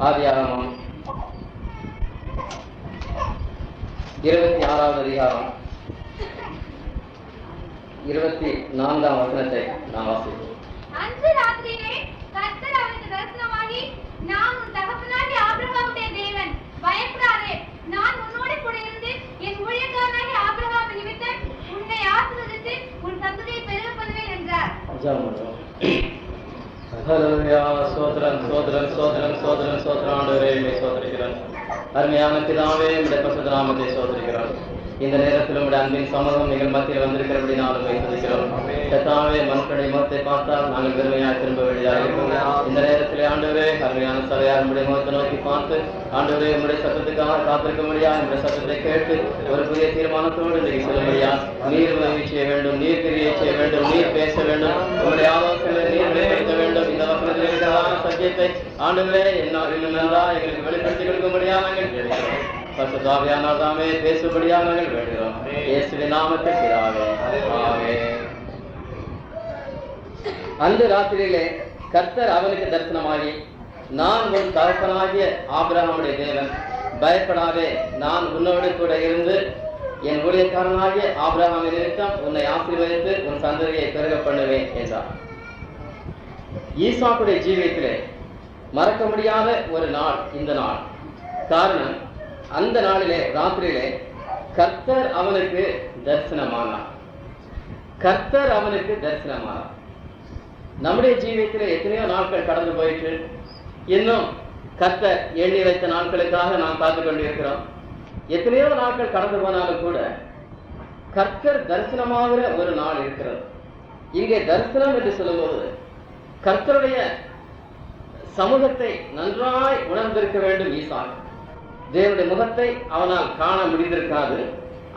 ஆதியாகமம் 26வது அதிகாரம் 24ஆம் வசனத்தை நாம் வாசிப்போம். அன்று ராத்திரியிலே கர்த்தர் அவனுக்கு தரிசனமாகி, நான் உன் தகப்பனாகிய ஆபிரகாமுடைய தேவன், பயப்படாதே, நான் உன்னோடு கூட இருந்து என் ஊழியக்காரனாகிய ஆபிரகாம் நிமித்தம் உன்னை ஆசீர்வதித்து உன் சந்ததியை பெருக பண்ணுவேன் என்றார். ஹல்லேலூயா. ஸ்தோத்திரம் ஸ்தோத்திரம் ஸ்தோத்திரம் ஸ்தோத்திரம் ஸ்தோத்திரம். ஆண்டவரே உம்மை ஸ்தோத்திரிக்கிறோம். அருமையான பிதாவே, உம்முடைய பரிசுத்த நாமத்தை ஸ்தோத்திரிக்கிறோம். இந்த நேரத்தில் உம்முடைய அன்பின் சமூகம் எங்கள் மத்தியில் வந்திருக்கிறபடினால் உம்மை துதிக்கிறோம். கர்த்தாவே, மனுஷனுடைய முகத்தை பார்த்தால் நாங்கள் வெறுமையாக திரும்ப வேண்டியதாக இருக்கும். இந்த நேரத்தில் ஆண்டவரே, அருமையான சபையார் உம்முடைய முகத்தை நோக்கி பார்த்து, ஆண்டவரே உம்முடைய சத்தத்துக்காக காத்திருக்க முடியாது. உம்முடைய சத்தத்தை கேட்டு ஒரு புதிய தீர்மானத்தோடு இன்றைக்கு சொல்ல முடியாது. நீர் உதவி செய்ய வேண்டும், நீர் கிரியை செய்ய வேண்டும், நீர் பேச வேண்டும், உங்களுடைய ஆலோசனை நீர் வெளிப்படுத்த வேண்டும். இந்த வசனத்தில் இருக்கிறதான சத்தியத்தை ஆண்டவரே இன்னும் நல்லா எங்களுக்கு வெளிப்படுத்தி கொடுக்க முடியாது. நாங்கள் கேட்கிறோம். பரிசுத்த ஆவியானவர் தாமே பேசும்படியாக நாங்கள் வேண்டுகிறோம். இயேசுவின் நாமத்தில் பிதாவே, ஆமென். அந்த ராத்திரியிலே கர்த்தர் அவனுக்கு தரிசனமாகி, நான் உன் தகப்பனாகிய ஆபிரகாமுடைய தேவன், பயப்படாதே, நான் உன்னோடு கூட இருந்து என் ஊழியக்காரனாகிய ஆபிரகாம் நிமித்தம் உன்னை ஆசீர்வதித்து உன் சந்ததியை பெருக பண்ணுவேன் என்றார். ஈசாக்குடைய ஜீவியத்திலே மறக்க முடியாத ஒரு நாள் இந்த நாள். காரணம், அந்த நாளிலே ராத்திரியிலே கர்த்தர் அவனுக்கு தரிசனமானார். கர்த்தர் அவனுக்கு தரிசனமானார். நம்முடைய ஜீவியத்திலே எத்தனையோ நாட்கள் கடந்து போயிட்டு இன்னும் கர்த்தர் எண்ணி வைத்த நாட்களுக்காக நாம் காத்து கொண்டிருக்கிறோம். எத்தனையோ நாட்கள் கடந்து போனாலும் கூட கர்த்தர் தரிசனமாகிற ஒரு நாள் இருக்கிறது. இங்கே தரிசனம் என்று சொல்லும்போது கர்த்தருடைய சமூகத்தை நன்றாய் உணர்ந்திருக்க வேண்டும். ஈசாக் தேவனுடைய முகத்தை அவனால் காண முடிந்திருக்காது.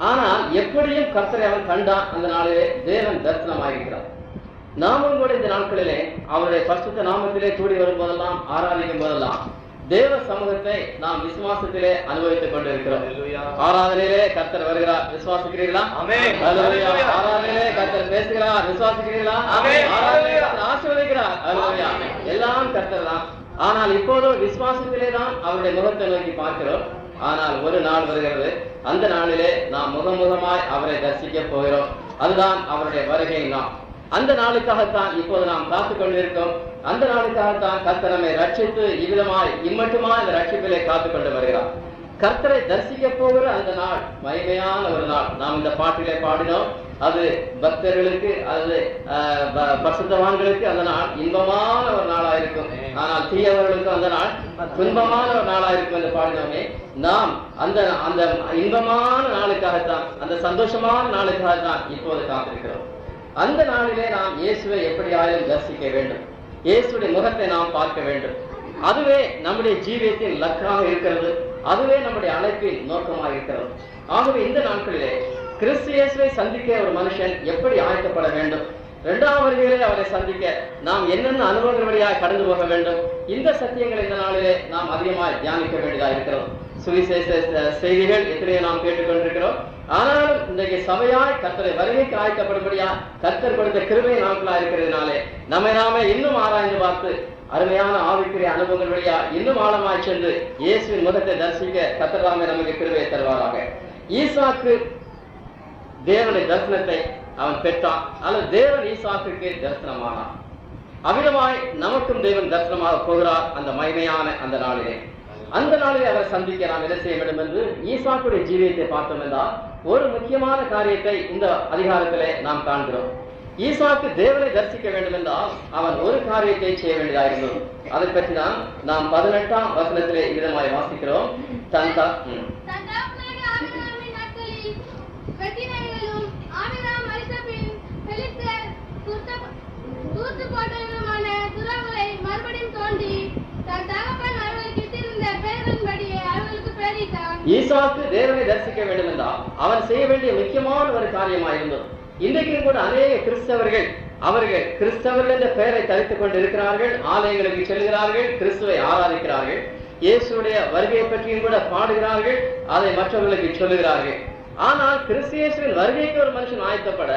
ஆனால் எப்படியும் கர்த்தரை அவன் கண்டான். அந்த நாளிலே தேவன் தரிசனமாயிருக்கிறார். நாமும் கூட இந்த நாட்களிலே அவருடைய பரிசுத்த நாமத்திலே கூடி வரும்போதெல்லாம், ஆராதிக்கும் போதெல்லாம் தேவ சமூகத்தை நாம் விசுவாசத்திலே அனுபவித்துக் கொண்டிருக்கிறோம். ஆராதனையிலே கர்த்தர் வருகிறார், விசுவாசிக்கிறீர்களா? ஆராதனையிலே கர்த்தர் பேசுகிறார், விசுவாசிக்கிறீர்களா? ஆசீர்வதிக்கிறார், எல்லாம் கர்த்தர் தான். ஆனால் இப்போதோ விசுவாசத்திலே தான் அவருடைய முகத்தை நோக்கி பார்க்கிறோம். ஆனால் ஒரு நாள் வருகிறது, அந்த நாளிலே நாம் முகமுகமாய் அவரை தரிசிக்க போகிறோம். அதுதான் அவருடைய வருகை நாள். அந்த நாளுக்காகத்தான் இப்போது நாம் காத்துக் கொண்டிருக்கோம். அந்த நாளுக்காகத்தான் கர்த்தர் நம்மை ரட்சித்து இவ்விதமாய் இம்மட்டுமா இந்த ரட்சிப்பிலே காத்துக் கொண்டு வருகிறார். கர்த்தரை தரிசிக்க போகிற அந்த நாள் மகிமையான ஒரு நாள். நாம் இந்த பாட்டிலே பாடினோம். அது பக்தர்களுக்கு, அது பரிசுத்தவான்களுக்கு அந்த நாள் இன்பமான ஒரு நாளா இருக்கும். ஆனால் தீயவர்களுக்கு அந்த நாள் துன்பமான ஒரு நாளா இருக்கும் என்று பாடினோமே. நாம் அந்த அந்த இன்பமான நாளுக்காகத்தான், அந்த சந்தோஷமான நாளுக்காகத்தான் இப்போது காத்திருக்கிறோம். அந்த நாளிலே நாம் இயேசுவை எப்படியாயும் தரிசிக்க வேண்டும். இயேசுடைய முகத்தை நாம் பார்க்க வேண்டும். அதுவே நம்முடைய ஜீவியத்தின் லக்காக இருக்கிறது. அதுவே நம்முடைய அழைப்பின் நோக்கமாக இருக்கிறது. ஆகவே இந்த நாட்களிலே கிறிஸ்து இயேசுவை சந்திக்க ஒரு மனுஷன் எப்படி ஆயத்தப்பட வேண்டும், இரண்டாம் வருகையிலே அவரை சந்திக்க நாம் என்னென்ன அனுபவங்கள் வழியாக கடந்து போக வேண்டும், இந்த சத்தியங்கள் இந்த நாளிலே நாம் அதிகமாக தியானிக்க வேண்டியதாக இருக்கிறோம். சுவிசேஷ செய்திகள் எத்தனையோ நாம் கேட்டுக்கொண்டிருக்கிறோம். ஆனாலும் இன்றைக்கு சபையாய் கர்த்தரை வருகைக்கு ஆயத்தப்படும்படியா கர்த்தர் கொடுத்த கிருபை நாட்களா இருக்கிறதுனாலே நம்மை நாமே இன்னும் ஆராய்ந்து பார்த்து அருமையான ஆவிக்குரிய அனுபவங்கள் வழியா இன்னும் ஆழமாய் சென்று இயேசுவின் முகத்தை தரிசிக்க கர்த்தர் தாமே நமக்கு கிருபையை தருவாராக. ஈசாக்கு தேவனுடைய தரிசனத்தை அவன் பெற்றான், அல்லது தேவன் ஈசாக்குக்கு தரிசனமானான். அவ்விதமாய் நமக்கும் தேவன் தரிசனமாக போகிறார் அந்த மகிமையான அந்த நாளிலே. அந்த நாளிலே அவர் சந்திக்க நாம் என்ன செய்ய வேண்டும் என்று ஈசாக்குடைய ஜீவியத்தை பார்த்தோம் என்றால் ஒரு முக்கியமான காரியத்தை இந்த அதிகாரத்திலே நாம் காண்கிறோம். ஈசாக்கு தேவனை தரிசிக்க வேண்டும் என்றால் அவன் ஒரு காரியத்தை செய்ய வேண்டியதாக இருந்தது. அதை பற்றி தான் நாம் 18ஆம் வசனத்திலே விதமாய் வாசிக்கிறோம். ஈசாக்கு தேவனை தரிசிக்க வேண்டும் என்றால் அவன் செய்ய வேண்டிய முக்கியமான ஒரு காரியமாயிருந்தது. இன்றைக்கும் கூட அநேக கிறிஸ்தவர்கள் அவர்கள் கிறிஸ்தவர்கள் என்ற பெயரை தரித்துக் கொண்டு இருக்கிறார்கள். ஆலயங்களுக்கு செல்கிறார்கள், கிறிஸ்துவை ஆராதிக்கிறார்கள், இயேசுடைய வருகையை பற்றியும் கூட பாடுகிறார்கள், அதை மற்றவர்களுக்கு சொல்லுகிறார்கள். ஆனால் கிறிஸ்து இயேசுவின் வருகைக்கு ஒரு மனுஷன் ஆயத்தப்பட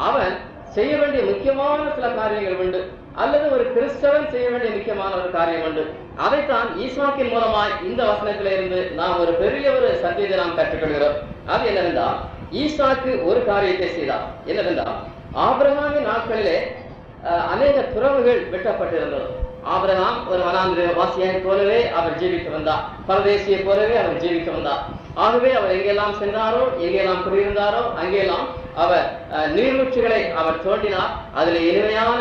அவன் செய்ய வேண்டிய முக்கியமான சில காரியங்கள் உண்டு. அல்லது ஒரு கிறிஸ்தவன் செய்ய வேண்டிய முக்கியமான ஒரு காரியம் உண்டு. அதைத்தான் ஈசாக்கின் மூலமாய் இந்த வசனத்திலிருந்து நாம் ஒரு பெரிய ஒரு சத்தியத்தை நாம் கற்றுக்கொள்கிறோம். அது என்னவென்றால், ஈசாக்கு ஒரு காரியத்தை செய்தார். என்னவென்றால், ஆபிரகாமின் நாட்களிலே அநேக துறவுகள் வெட்டப்பட்டிருந்தது. ஆபிரகாம் ஒரு வனாந்திர வாசியை போலவே அவர் ஜீவித்து வந்தார், பரதேசியை போலவே அவர் ஜீவித்து வந்தார். ஆகவே அவர் எங்கெல்லாம் சென்றாரோ, எங்கெல்லாம் குடியிருந்தாரோ, அங்கெல்லாம் அவர் நீர்வீழ்ச்சிகளை அவர் தோண்டினார். அதில் இனிமையான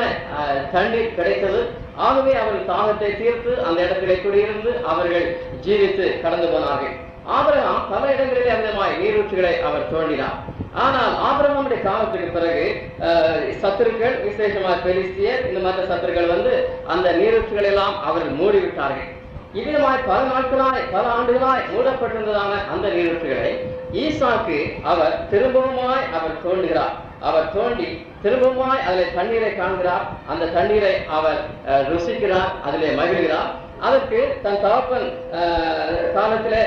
தண்ணீர் கிடைத்தது. ஆகவே அவர்கள் தாகத்தை தீர்த்து அந்த இடத்திலே குடியிருந்து அவர்கள் ஜீவித்து கடந்து போனார்கள். ஆபிரகாம் பல இடங்களிலே விதமாய் நீரூற்றுகளை அவர் தோண்டினார். ஆனால் ஆபிரகாமுடைய காலத்துக்கு பிறகு சத்துருக்கள், விசேஷமாக பெலிஸ்தியர், இந்த மற்ற சத்துருக்கள் அந்த நீரூற்றுகள் எல்லாம் அவர்கள் மூடிவிட்டார்கள். இவ்விதமாய் பல நாட்களாய் பல ஆண்டுகளாய் மூடப்பட்டிருந்ததான அந்த நீரூற்றுகளை ஈசாக்கு அவர் திரும்பவுமாய் அவர் தோண்டுகிறார். அவர் தோண்டி திரும்பவுமாய் அதில் தண்ணீரை காண்கிறார். அந்த தண்ணீரை அவர் ருசிக்கிறார், அதிலே மகிழ்கிறார். அதற்கு தன் தகப்பன் காலத்திலே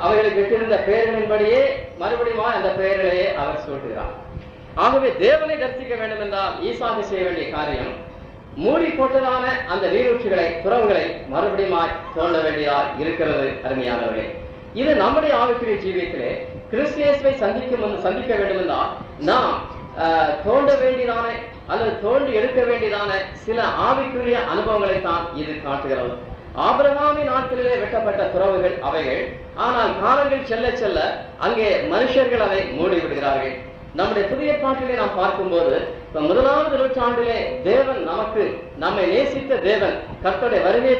அவர்களுக்கு விட்டிருந்த பெயர்களின்படியே மறுபடியும் அந்த பெயர்களையே அவர் சூட்டுகிறார். ஆகவே தேவனை தரிசிக்க வேண்டும் என்றால் ஈசாக்கு செய்ய வேண்டிய காரியம், மூடி போட்டதான அந்த நீரூற்றுகளை, துறவுகளை மறுபடியும் தோண்ட வேண்டியதா இருக்கிறது. அருமையானவர்களே, இது நம்முடைய ஆவிக்குரிய ஜீவியத்திலே கிறிஸ்தியேசுவை சந்திக்க வேண்டும் என்றால் நாம் தோண்ட வேண்டியதான அல்லது தோண்டி எடுக்க வேண்டியதான சில ஆவிக்குரிய அனுபவங்களை தான் இது காட்டுகிறது. ஆபிரகாமின் நாட்களிலே வெட்டப்பட்ட துறவுகள் அவைகள். ஆனால் காலங்கள் செல்ல செல்ல அங்கே மனுஷர்கள் அதை மூடி விடுகிறார்கள். நம்முடைய புதிய பாட்டிலே நாம் பார்க்கும்போது, முதலாவது நூற்றாண்டிலே தேவன் நம்மை நேசித்த தேவன், கர்த்தருடைய வருகை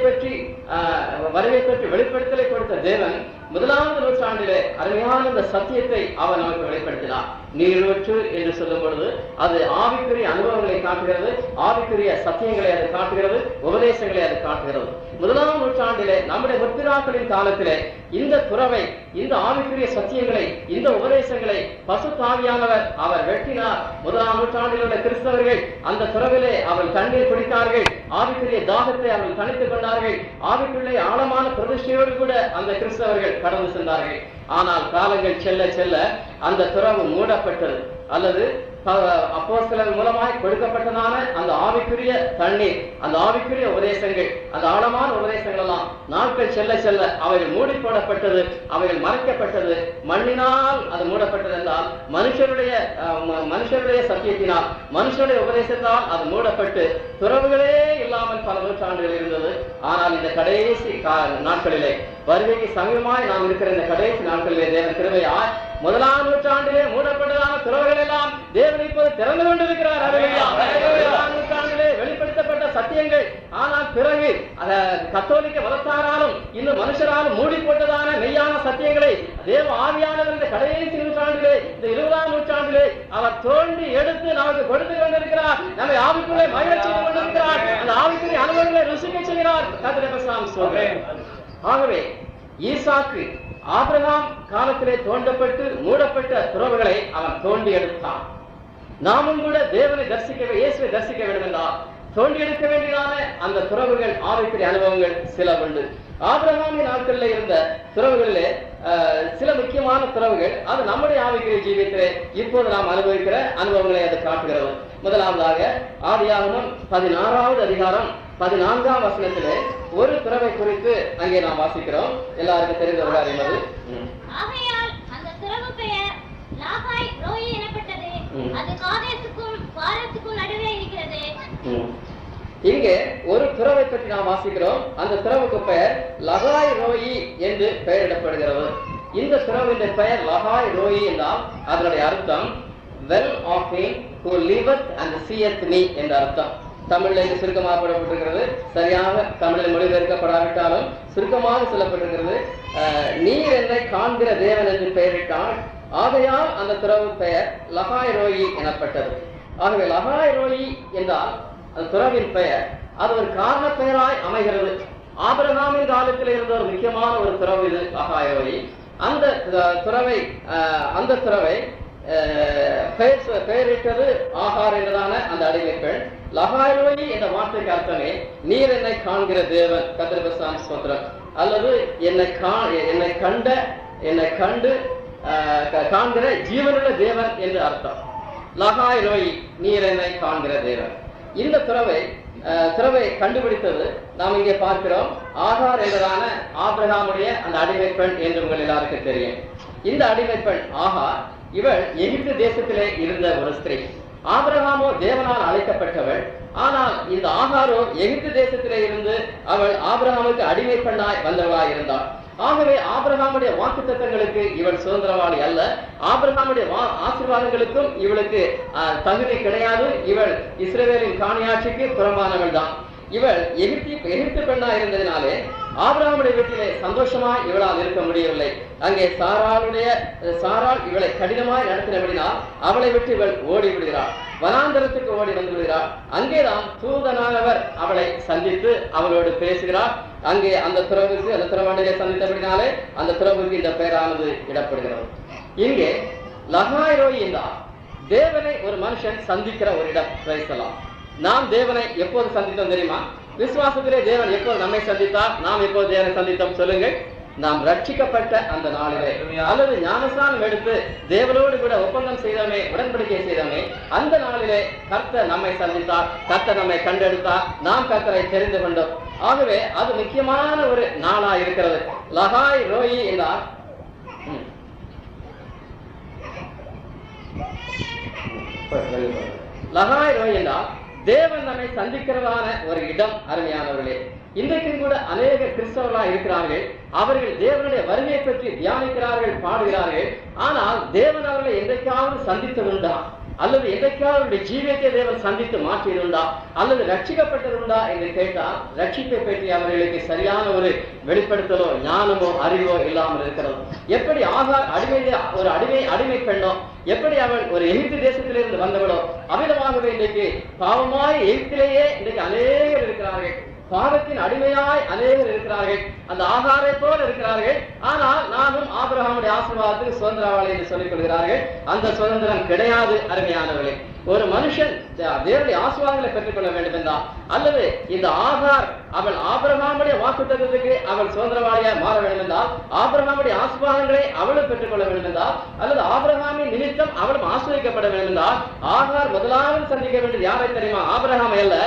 பற்றி வெளிப்படுத்தலை கொடுத்த தேவன் முதலாவது நூற்றாண்டிலே அருமையான இந்த சத்தியத்தை அவர் நமக்கு வெளிப்படுத்தினார். நீரூற்று என்று சொல்லும் பொழுது அது ஆவிக்குரிய அனுபவங்களை காட்டுகிறது, ஆவிக்குரிய சத்தியங்களை அது காட்டுகிறது, உபதேசங்களை அது காட்டுகிறது. முதலாம் நூற்றாண்டிலே நம்முடைய முற்பிதாக்களின் காலத்திலே இந்த துறவை, இந்த ஆவிக்குரிய சத்தியங்களை, இந்த உபதேசங்களை பசுத்தாவியானவர் அவர் வெட்டினார். முதலாம் நூற்றாண்டில் உள்ள கிறிஸ்தவர்கள் அந்த துறவிலே அவர்கள் தண்ணீர் குடித்தார்கள், ஆவிக்குரிய தாகத்தை அவர்கள் தணித்துக் கொண்டார்கள். ஆவிக்குள்ளே ஆழமான பிரதிஷ்டையோடு கூட அந்த கிறிஸ்தவர்கள் கடந்து சென்றார்கள். ஆனால் காலங்கள் செல்ல செல்ல அந்த துறவு மூடப்பட்டது. அல்லது அப்போஸ்தலர் மூலமாய் கொடுக்கப்பட்டதான அந்த ஆவிக்குரிய தண்ணீர், அந்த ஆவிக்குரிய உபதேசங்கள், அந்த ஆழமான உபதேசங்கள் எல்லாம் நாட்கள் செல்ல செல்ல அவைகள் மூடி போடப்பட்டது, அவைகள் மறைக்கப்பட்டது. மண்ணினால் அது மூடப்பட்டது என்றால் மனுஷருடைய சத்தியத்தினால், மனுஷனுடைய உபதேசத்தால் அது மூடப்பட்டு துறவுகளே இல்லாமல் பல நூற்றாண்டுகள் இருந்தது. ஆனால் இந்த கடைசி நாட்களிலே, வருகைக்கு சமயமாய் நாம் இருக்கிற இந்த கடைசி நாட்களிலே தேவன் கிருபையாய் முதலாம் நூற்றாண்டிலே மூடப்பட்டதான துறவுகள் எல்லாம் தேவன் இப்போது திறந்து கொண்டிருக்கிறார். நூற்றாண்டிலே வெளிப்படுத்தப்பட்ட சத்தியங்கள், ஆனால் பிறகு கத்தோலிக்க மதத்தாராலும் இன்னும் மனுஷராலும் மூடி போட்டதான மெய்யான சத்தியங்களை தேவ ஆவியானவர் இந்த கடைசி நூற்றாண்டிலே, இந்த 20ஆம் நூற்றாண்டிலே அவர் தோண்டி எடுத்து நமக்கு கொடுத்து கொண்டிருக்கிறார். நம்மை ஆவிக்குள்ளே மகிழ்ச்சி செய்து கொண்டிருக்கிறார். அந்த ஆவிக்குரிய அனுபவங்களை ருசிக்க செய்கிறார். ஆகவே ஈசாக்கு ஆபிரகாம் காலத்திலே தோண்டப்பட்டு மூடப்பட்ட துறவுகளை அவன் தோண்டி எடுத்தான். நாமும் கூட தேவனை இயேசுவை தரிசிக்க வேண்டும் என்றால் தோண்டி எடுக்க வேண்டியதான அந்த துறவுகள், ஆவிக்குரிய அனுபவங்கள் சில உண்டு. ஆபிரகாமின் நாட்களில் இருந்த துறவுகளிலே சில முக்கியமான துறவுகள், அது நம்முடைய ஆவிக்குரிய ஜீவியத்திலே இப்போது நாம் அனுபவிக்கிற அனுபவங்களை அது காட்டுகிறது. முதலாவதாக ஆதியாகமம் 16வது அதிகாரம் 14ஆம் வசனத்திலே ஒரு துறவை குறித்து அங்கே நாம் வாசிக்கிறோம். எல்லாருக்கும் தெரிந்தவர்கள் அறிவது. ஆகையால் அந்த துறவு பெயர் லாகாய் ரோயி எனப்பட்டது. அது காதேசுக்கும் பாரேசுக்கும் நடுவே இருக்கிறது. இங்கே ஒரு துறவை பற்றி நாம் வாசிக்கிறோம். அந்த துறவுக்கு பெயர் லகாய் ரோயி என்று பெயரிடப்படுகிறது. இந்த துறவின் பெயர் லகாய் ரோயி என்றால் அதனுடைய அர்த்தம் well of him who liveth and seeth me என்ற அர்த்தம். தமிழில் சுருக்கமாக போடப்பட்டிருக்கிறது. சரியாக தமிழில் மொழிபெயர்க்கப்படாவிட்டாலும் சுருக்கமாக சொல்லப்பட்டிருக்கிறது. நீர் என்னை காண்கிற தேவன் என்று பெயரிட்டால், ஆகையால் அந்த துறவு பெயர் லகாய் ரோயி எனப்பட்டது. ஆகவே லகாய் ரோயி என்றால் அந்த துறவின் பெயர், அது ஒரு காரண பெயராய் அமைகிறது. ஆபிரகாமின் காலத்தில் இருந்த ஒரு முக்கியமான ஒரு துறவு இது லகாய் ரோயி. அந்த துறவை பெயரிட்டது ஆகார் என்றதான அந்த அடிமை பெண். லகாய் ரோயி என்ற வார்த்தைக்கு அர்த்தமே நீர் என்னை காண்கிற தேவன், கர்த்தருக்கு ஸ்தோத்திரம், அல்லது என்னை கண்டு காண்கிற ஜீவனுள்ள தேவன் என்று அர்த்தம். லகாய் ரோயி, நீர் என்னை காண்கிற தேவன். இந்த துறவை கண்டுபிடித்தது நாம் இங்கே பார்க்கிறோம். ஆகார் என்பதான ஆபிரகாமுடைய அந்த அடிமை பெண் என்று உங்கள் எல்லாருக்கும் தெரியும். இந்த அடிமை பெண் ஆகார், இவள் எகிப்து தேசத்திலே இருந்த ஒரு ஸ்திரீ. ஆபிரகாமோ தேவனால் அழைக்கப்பட்டவள். ஆனால் இந்த ஆகாரோ எகிப்து தேசத்திலே இருந்து அவள் ஆபிரகாமுக்கு அடிமை பெண்ணாய் வந்தவளாய் இருந்தாள். ஆகவே ஆபிரகாமுடைய வாக்குத்தத்தங்களுக்கு இவள் சுதந்திரவாளி அல்ல. ஆபிரகாமுடைய ஆசீர்வாதங்களுக்கும் இவளுக்கு தகுதி கிடையாது. இவள் இஸ்ரவேலின் காணியாட்சிக்கு புறம்பானவள் தான். இவள் எகிப்து பெண்ணா இருந்ததினாலே ஆபிரகாமுடைய வீட்டிலே சந்தோஷமாய் இவளால் இருக்க முடியவில்லை. அங்கே சாராள் இவளை கடினமாய் நடத்தினபடினால் அவளை விட்டு இவள் ஓடி விடுகிறாள். வனாந்தரத்துக்கு ஓடி வந்து விடுகிறாள். அங்கேதான் தூதனானவர் அவளை சந்தித்து அவளோடு பேசுகிறார். அங்கே அந்த துறவண்டிலே சந்தித்தபடினாலே அந்த துறவுக்கு இந்த பெயரானது இடப்படுகிறது. இங்கே லகாய் ரோய் என்றால் தேவனை ஒரு மனுஷன் சந்திக்கிற ஒரு இடம். பேசலாம். நாம் தேவனை எப்போது சந்தித்தோம் தெரியுமா? விசுவாசத்திலே தேவன் எப்போது நம்மை சந்தித்தார்? நாம் எப்போது தேவனை சந்தித்தோம் சொல்லுங்கள். நாம் ரட்சிக்கப்பட்ட அந்த நாளிலே, அல்லது ஞானஸ்நானம் எடுத்து தேவனோடு கூட ஒப்பந்தம் செய்தோமே, உடன்படிக்கை செய்தோமே, அந்த நாளிலே கர்த்தர் நம்மை சந்தித்தார். கர்த்தர் நம்மை கண்டெடுத்தார். நாம் கர்த்தரை தெரிந்து கொண்டோம். ஆகவே அது முக்கியமான ஒரு நாளா இருக்கிறது. லகாய் ரோயி என்றார் லகாய் ரோய் என்றால் தேவன் நம்மை சந்திக்கிறதான ஒரு இடம். அருமையானவர்களே, இன்றைக்கும் கூட அநேக கிறிஸ்தவர்களாக இருக்கிறார்கள். அவர்கள் தேவனுடைய வருகையை பற்றி தியானிக்கிறார்கள், பாடுகிறார்கள். ஆனால் தேவன் அவர்களை என்றைக்காவது சந்தித்ததுண்டா? அல்லது என்றைக்காவது ஜீவியத்தை தேவன் சந்தித்து மாற்றியதுண்டா? அல்லது ரட்சிக்கப்பட்டதுண்டா என்று கேட்டால் ரட்சிப்பை பற்றி அவர்களுக்கு சரியான ஒரு வெளிப்படுத்தலோ ஞானமோ அறிவோ இல்லாமல் இருக்கிறது. எப்படி ஆகார் அடிமை பெண்ணோ, எப்படி அவள் ஒரு எகிப்து தேசத்திலிருந்து வந்தவளோ, அமிதமாகவே இன்றைக்கு பாவமாய் எகிப்திலேயே இன்றைக்கு அநேகர் இருக்கிறார்கள். பாவத்தின் அடிமையாய் அநேகர் இருக்கிறார்கள். அந்த ஆகாரை போல இருக்கிறார்கள். ஆனால் நானும் ஆபிரகாமுடைய ஆசீர்வாதத்துக்கு சுதந்திரவாளி என்று சொல்லிக் கொள்கிறார்கள். அந்த சுதந்திரம் கிடையாது. அருமையானவர்களே, ஒரு மனுஷன் தேவனுடைய ஆசீர்வாதங்களை பெற்றுக் கொள்ள வேண்டும் என்றால், அல்லது இந்த ஆகார் அவள் ஆபிரகாமுடைய வாக்குத்தத்தத்துக்கு அவள் சுதந்திரவாளியாய் மாற வேண்டும் என்றால், ஆபிரகாமுடைய ஆசீர்வாதங்களை அவளும் பெற்றுக் கொள்ள வேண்டும் என்றால், அல்லது ஆபிரகாமின் நிமித்தம் அவளும் ஆசிரியக்கப்பட வேண்டும் என்றால், ஆகார் முதலாவது சந்திக்க வேண்டியது யாரை தெரியுமா? ஆபிரகாமை அல்ல,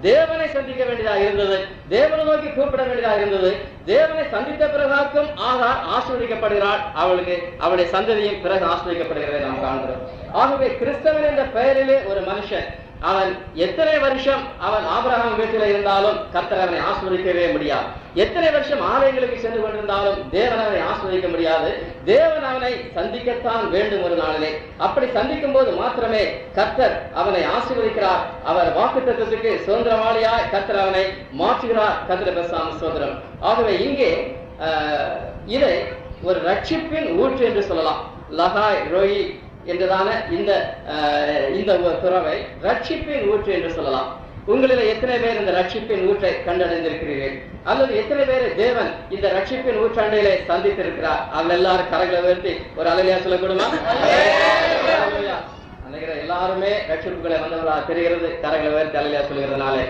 தேவனை சந்திக்க வேண்டியதாக இருந்தது. தேவனை நோக்கி கூப்பிட வேண்டியதாக இருந்தது. தேவனை சந்தித்த பிறகாக்கும் ஆகார் ஆசீர்வதிக்கப்படுகிறாள். அவளுடைய சந்ததியும் பிறகு ஆசீர்வதிக்கப்படுகிறதை நாம் காண்கிறோம். ஆகவே கிறிஸ்தவன் என்ற பெயரிலே ஒரு மனுஷன் அவன் எத்தனை வருஷம் அவன் ஆபிரகாம் வீட்டில் இருந்தாலும் கர்த்தர் அவனை ஆசீர்வதிக்கவே முடியாது. எத்தனை வருஷம் ஆலயங்களுக்கு சென்று கொண்டிருந்தாலும் தேவன் அவனை ஆசீர்வதிக்க முடியாது. தேவன் அவனை சந்திக்கத்தான் வேண்டும் ஒரு நாளிலே. அப்படி சந்திக்கும் போது மாத்திரமே கர்த்தர் அவனை ஆசீர்வதிக்கிறார். அவர் வாக்குத்தத்தத்துக்கு சுதந்திரவாளியாய் கர்த்தர் அவனை மாற்றுகிறார். கர்த்தர் பெருசான சுதந்திரம். ஆகவே இங்கே இதை ஒரு ரட்சிப்பின் ஊற்று என்று சொல்லலாம். லகாய் ரோயி என்றதான இந்த துறவை ரட்சிப்பின் ஊற்று என்று சொல்லலாம். உங்களில் எத்தனை பேர் இந்த ரட்சிப்பின் ஊற்றை கண்டடைந்திருக்கிறீர்கள்? அல்லது எத்தனை பேரை தேவன் இந்த ரட்சிப்பின் ஊற்றாண்டையிலே சந்தித்திருக்கிறார்? அவள் எல்லாரும் கரங்களை உயர்த்தி ஒரு அலையா சொல்லக்கூடுமா? எல்லாருமே ரட்சிப்புகளை வந்தவர்களாக தெரிகிறது. கரங்களை உயர்த்தி அலையா சொல்கிறதுனாலே.